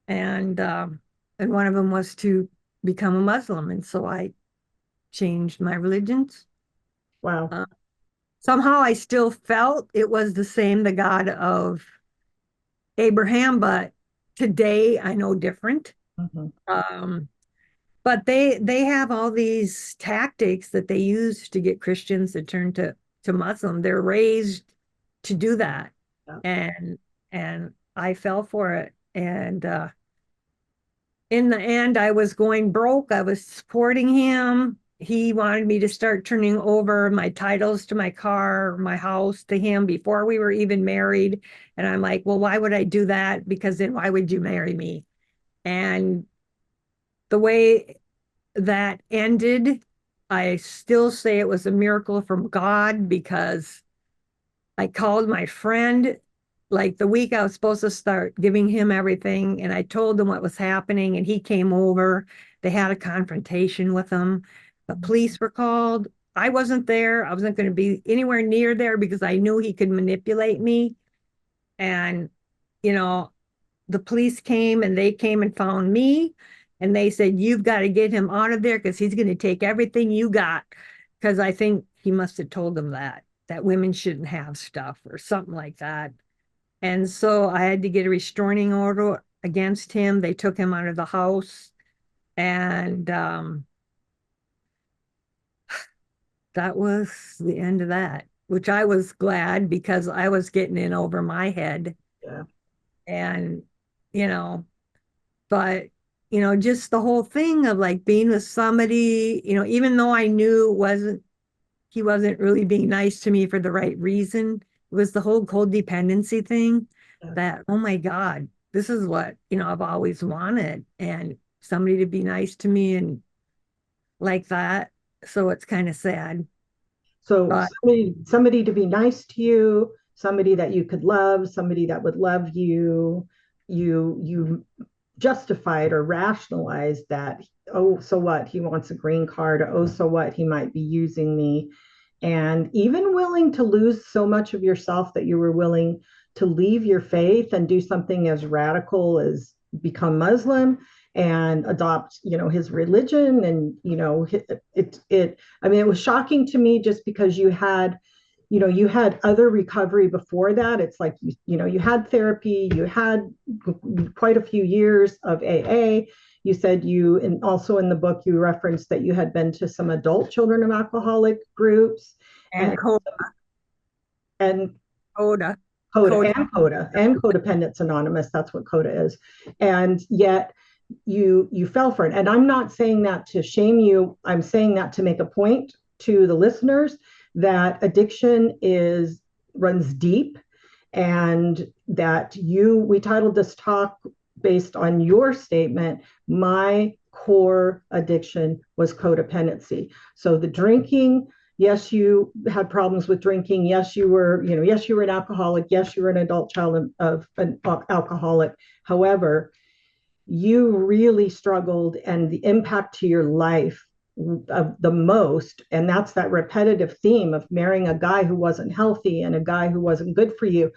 And one of them was to become a Muslim. And so I changed my religions. Wow. Uh, Somehow I still felt it was the same, the God of Abraham, but today I know different. Mhm. Um, but they have all these tactics that they use to get Christians to turn to Muslim. They're raised to do that, Yeah. and I fell for it. And in the end, I was going broke. I was supporting him. He wanted me to start turning over my titles to my car, my house to him before we were even married. And I'm like, well, why would I do that? Because then why would you marry me? And the way that ended, I still say it was a miracle from God because I called my friend like the week I was supposed to start giving him everything, and I told him what was happening, and he came over. They had a confrontation with him. The police were called. I wasn't there. I wasn't going to be anywhere near there because I knew he could manipulate me. And, you know, the police came and they came and found me, and they said, you've got to get him out of there because he's going to take everything you got. Because I think he must have told them that women shouldn't have stuff or something like that. And so I had to get a restraining order against him. They took him out of the house. And that was the end of that, which I was glad because I was getting in over my head. Yeah. And, you know, but, just the whole thing of like being with somebody, even though I knew he wasn't really being nice to me for the right reason, it was the whole codependency thing Yeah. that, oh my God, this is what, I've always wanted. And somebody to be nice to me and like that. So it's kind of sad. So But somebody to be nice to you, somebody that you could love, somebody that would love you, you justified or rationalized that, oh, so what? He wants a green card. Oh, so what? He might be using me. And even willing to lose so much of yourself that you were willing to leave your faith and do something as radical as become Muslim and adopt, his religion. And, I mean, it was shocking to me just because you had other recovery before that. It's like, you had therapy, you had quite a few years of AA. You said and also in the book, you referenced that you had been to some adult children of alcoholic groups and and, and Coda, CODA Coda, and CODA and Codependence Anonymous. That's what CODA is. And yet you fell for it. And I'm not saying that to shame you. I'm saying that to make a point to the listeners that addiction runs deep, and that we titled this talk based on your statement, my core addiction was codependency. So the drinking Yes, you had problems with drinking. Yes, you were, yes, you were an alcoholic. Yes, you were an adult child of an alcoholic. However, you really struggled, and the impact to your life of the most, and that's that repetitive theme of marrying a guy who wasn't healthy and a guy who wasn't good for you,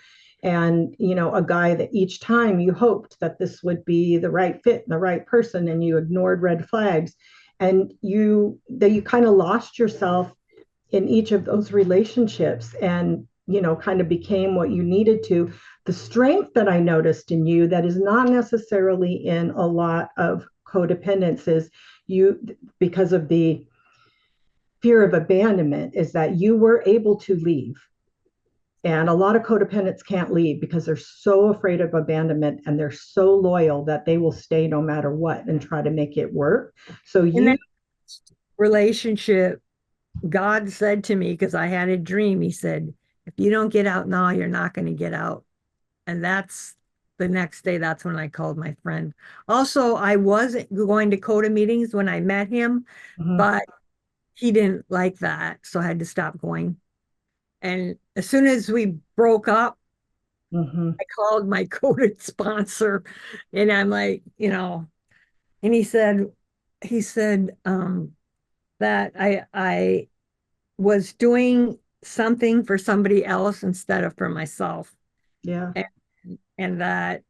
and a guy that each time you hoped that this would be the right fit and the right person, and you ignored red flags, and you kind of lost yourself in each of those relationships, and kind of became what you needed to. The strength that I noticed in you that is not necessarily in a lot of codependence is you, because of the fear of abandonment, is that you were able to leave. And a lot of codependents can't leave because they're so afraid of abandonment, and they're so loyal that they will stay no matter what and try to make it work. So In you that relationship, God said to me, because I had a dream, he said, if you don't get out now, you're not going to get out. And that's the next day, that's when I called my friend. Also, I wasn't going to CODA meetings when I met him, Mhm, but he didn't like that. So I had to stop going. And as soon as we broke up, mhm. I called my CODA sponsor and I'm like, and he said that I was doing something for somebody else instead of for myself. Yeah. And, and that,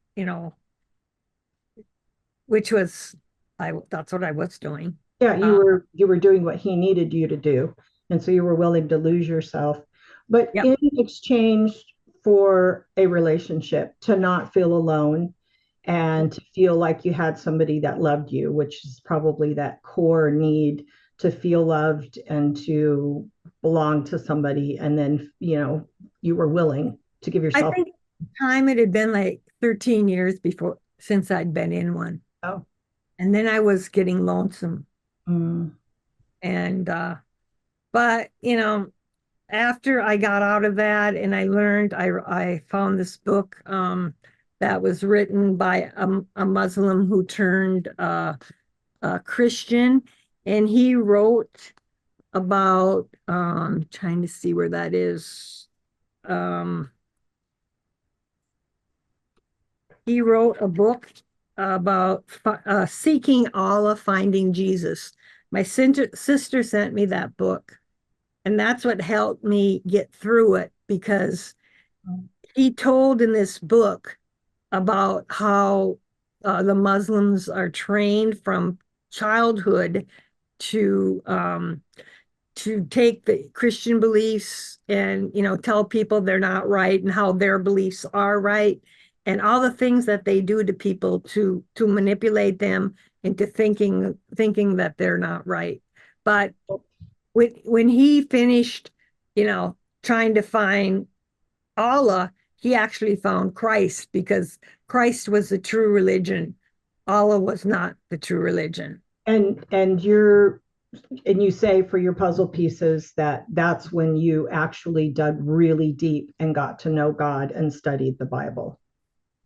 which was, that's what I was doing. Yeah, you Uh, were you were doing what he needed you to do, and so you were willing to lose yourself. But yep. in exchange for a relationship, to not feel alone and to feel like you had somebody that loved you, which is probably that core need to feel loved and to belong to somebody, and then you were willing to give I yourself. think time it had been like 13 years before since I'd been in one. Oh. And then I was getting lonesome. Mm, And but after I got out of that and I learned, I found this book that was written by a Muslim who turned Christian, and he wrote about trying to see where that is. Um, he wrote a book about seeking Allah, finding Jesus. My sister sent me that book, and that's what helped me get through it because he told in this book about how the Muslims are trained from childhood to take the Christian beliefs and tell people they're not right and how their beliefs are right, and all the things that they do to people to manipulate them into thinking that they're not right. But when he finished, trying to find Allah, he actually found Christ because Christ was the true religion. Allah was not the true religion. and you say for your puzzle pieces that that's when you actually dug really deep and got to know God and studied the Bible.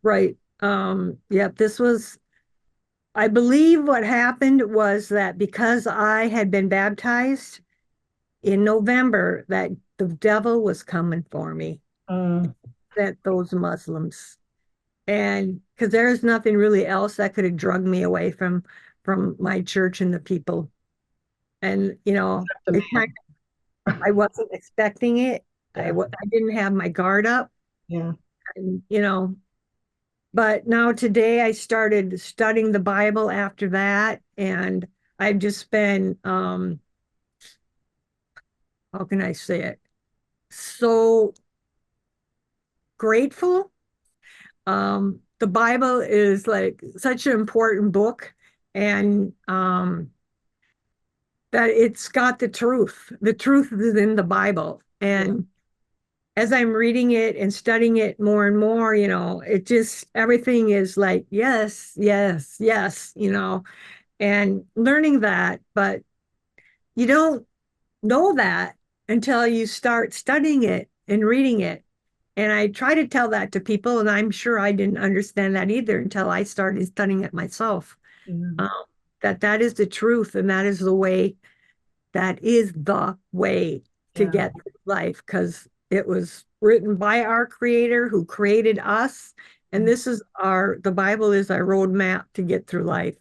Right. Yeah, I believe what happened was that because I had been baptized in November, that the devil was coming for me, Mm, that those Muslims. And because there's nothing really else that could have drugged me away from my church and the people. And the it kind man. I wasn't expecting it. Yeah. I didn't have my guard up, Yeah. and but now today I started studying the Bible after that, and I've just been how can I say it? So grateful. The Bible is like such an important book, and that it's got the truth. The truth is in the Bible. Yeah. And as I'm reading it and studying it more and more, it just everything is like, yes, yes, yes, and learning that. But you don't know that until you start studying it and reading it. And I try to tell that to people, and I'm sure I didn't understand that either until I started studying it myself. Yeah. Um, that is the truth, and that is the way. That is the way. to Yeah. get through life, because it was written by our creator who created us. And this is the Bible is our roadmap to get through life.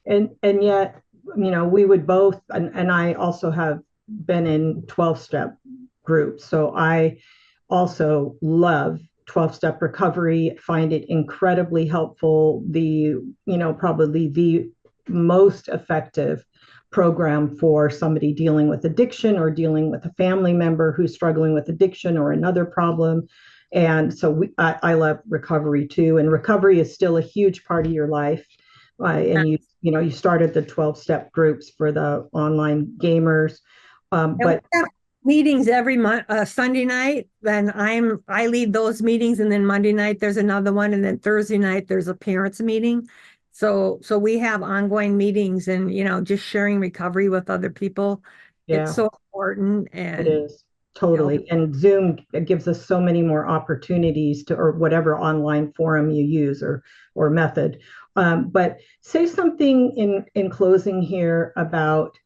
And yet, we would both, and I also have been in 12-step groups. So I also love 12-step recovery, find it incredibly helpful. Probably the most effective program for somebody dealing with addiction or dealing with a family member who's struggling with addiction or another problem. And so I love recovery too. And recovery is still a huge part of your life. And you started the 12-step groups for the online gamers. And we But have meetings every Sunday night. Then I lead those meetings, and then Monday night there's another one, and then Thursday night there's a parents meeting. So we have ongoing meetings, and just sharing recovery with other people. It's yeah, so important, it and is totally. And Zoom gives us so many more opportunities to, or whatever online forum you use or method. But say something in closing here about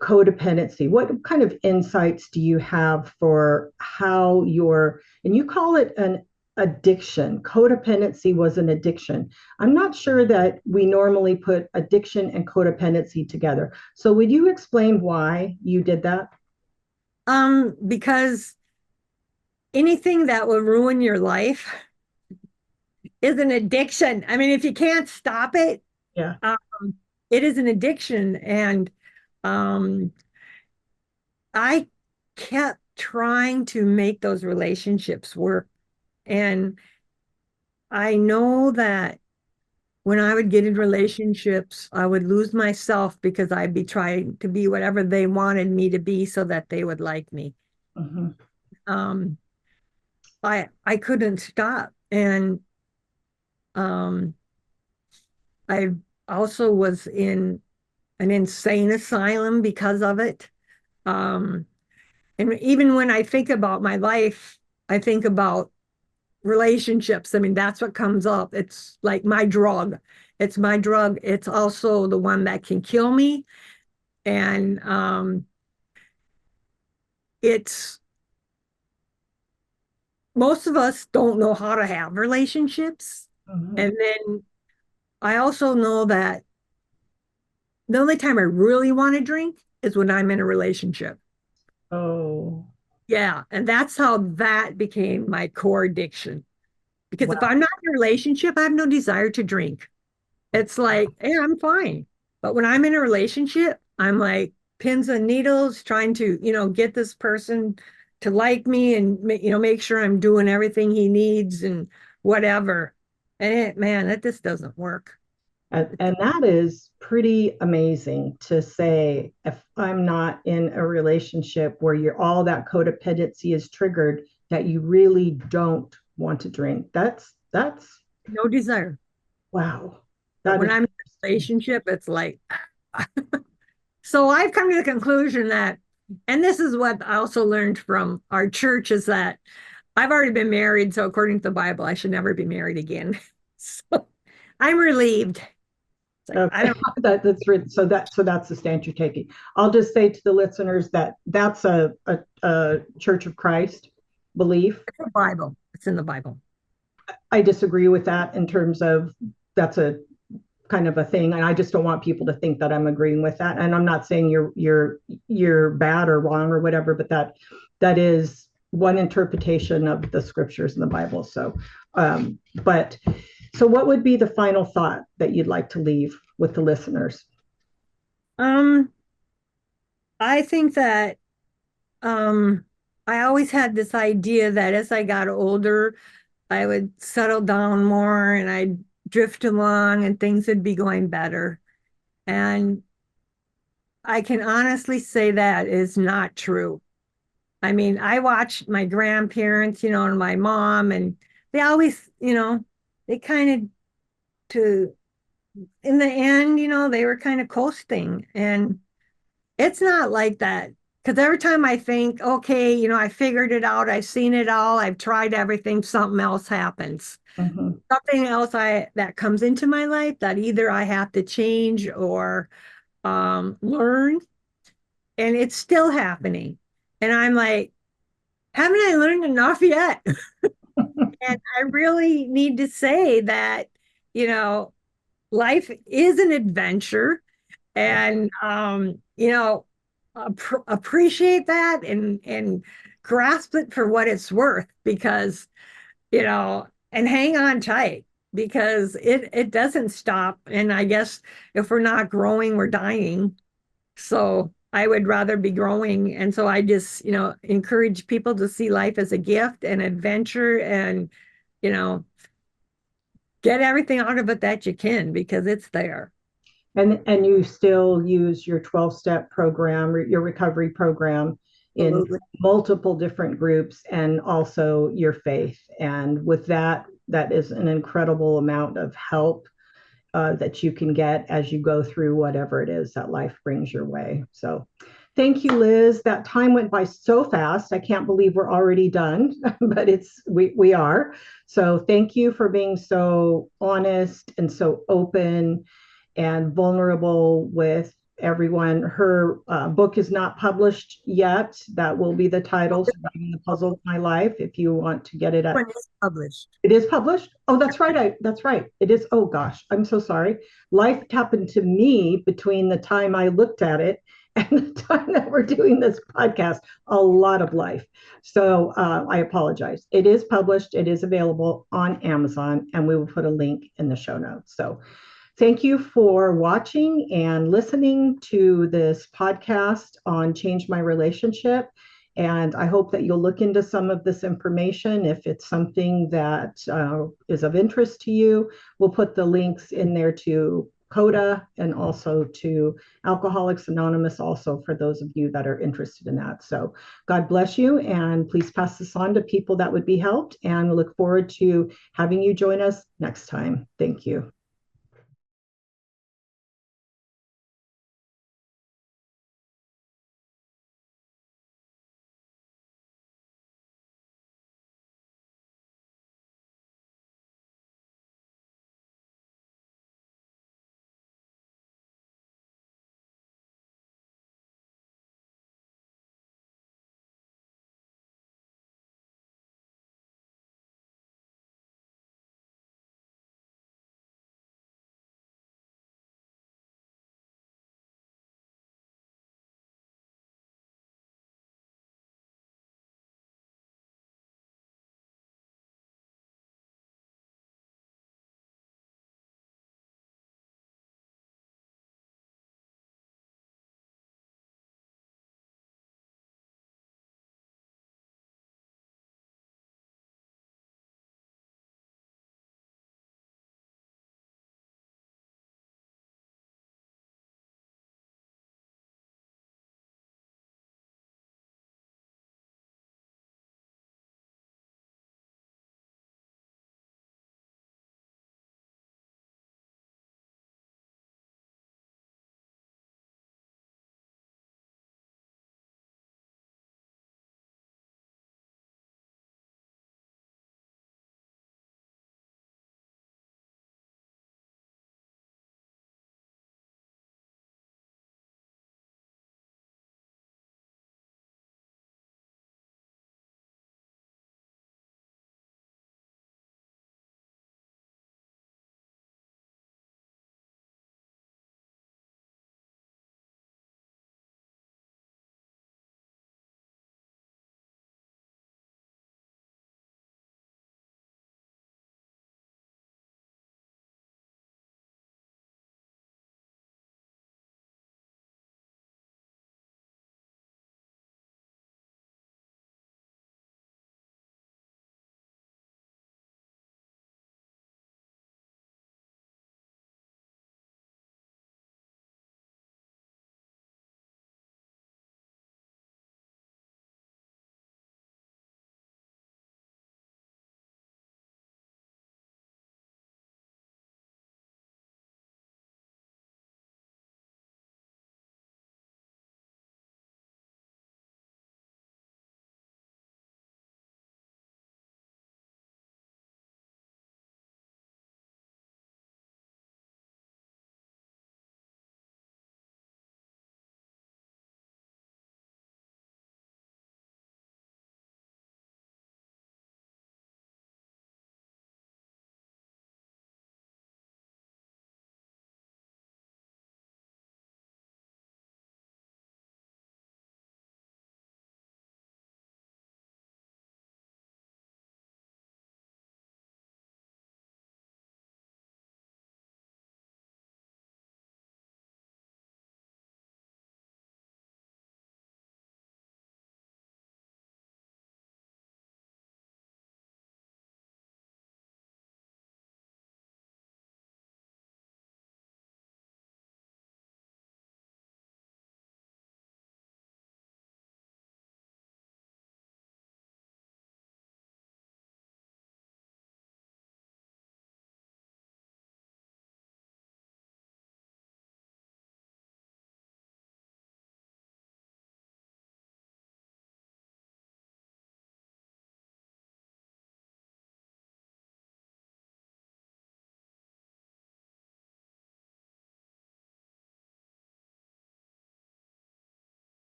codependency. What kind of insights do you have for how and you call it an addiction? Codependency was an addiction. I'm not sure that we normally put addiction and codependency together. So would you explain why you did that? because anything that will ruin your life is an addiction. I mean, if you can't stop it, Yeah. um, it is an addiction. And um, I kept trying to make those relationships work. And I know that when I would get in relationships, I would lose myself because I'd be trying to be whatever they wanted me to be so that they would like me. Mhm. Um, I couldn't stop. And um, I also was in an insane asylum because of it. Um, and even when I think about my life, I think about relationships. I mean, that's what comes up. It's like my drug. It's my drug. It's also the one that can kill me. And it's most of us don't know how to have relationships. Mhm. And then I also know that the only time I really want to drink is when I'm in a relationship. Oh, Yeah. And that's how that became my core addiction. Because if wow. I'm not in a relationship, I have no desire to drink. It's like, hey, I'm fine. But when I'm in a relationship, I'm like pins and needles trying to, get this person to like me and, make sure I'm doing everything he needs and whatever. And man, that just doesn't work. And that is pretty amazing to say if I'm not in a relationship where all that codependency is triggered, that you really don't want to drink. That's No desire. wow. But That when is I'm in a relationship, it's like, so I've come to the conclusion that, and this is what I also learned from our church, is that I've already been married. So according to the Bible, I should never be married again. So I'm relieved. It's like, I okay. don't So that's the stance you're taking. I'll just say to the listeners that that's a Church of Christ belief. It's the Bible. It's in the Bible. I disagree with that in terms of that's a kind of a thing, and I just don't want people to think that I'm agreeing with that. And I'm not saying you're bad or wrong or whatever, but that is one interpretation of the scriptures in the Bible. But so what would be the final thought that you'd like to leave with the listeners? Um, I think that I always had this idea that as I got older, I would settle down more and I'd drift along and things would be going better. And I can honestly say that is not true. I mean, I watched my grandparents, and my mom, and they always, they kind of to in the end, they were kind of coasting. And it's not like that. Because every time I think, okay, I figured it out, I've seen it all, I've tried everything, something else happens. Mm-hmm. Something else that comes into my life that either I have to change or learn, and it's still happening. And I'm like, haven't I learned enough yet? And I really need to say that, you know, life is an adventure and appreciate that and grasp it for what it's worth because and hang on tight because it doesn't stop. And I guess if we're not growing, we're dying. So I would rather be growing. And so I just, encourage people to see life as a gift and adventure and, you know, get everything out of it that you can because it's there. And you still use your 12-step program, your recovery program in Absolutely. multiple different groups and also your faith. And with that, that is an incredible amount of help that you can get as you go through whatever it is that life brings your way. So thank you, Liz. That time went by so fast. I can't believe we're already done, but we are. So thank you for being so honest and so open and vulnerable with everyone. Her book is not published yet. That will be the title, Surviving the Puzzle of My Life. If you want to get it at, When it's published. it is published. Oh, that's right. That's right. It is. Oh gosh, I'm so sorry. Life happened to me between the time I looked at it and the time that we're doing this podcast. A lot of life. So I apologize. It is published. It is available on Amazon, and we will put a link in the show notes. So thank you for watching and listening to this podcast on Change My Relationship. And I hope that you'll look into some of this information. If it's something that is of interest to you, we'll put the links in there to CODA and also to Alcoholics Anonymous, also for those of you that are interested in that. So God bless you, and please pass this on to people that would be helped. And we look forward to having you join us next time. Thank you.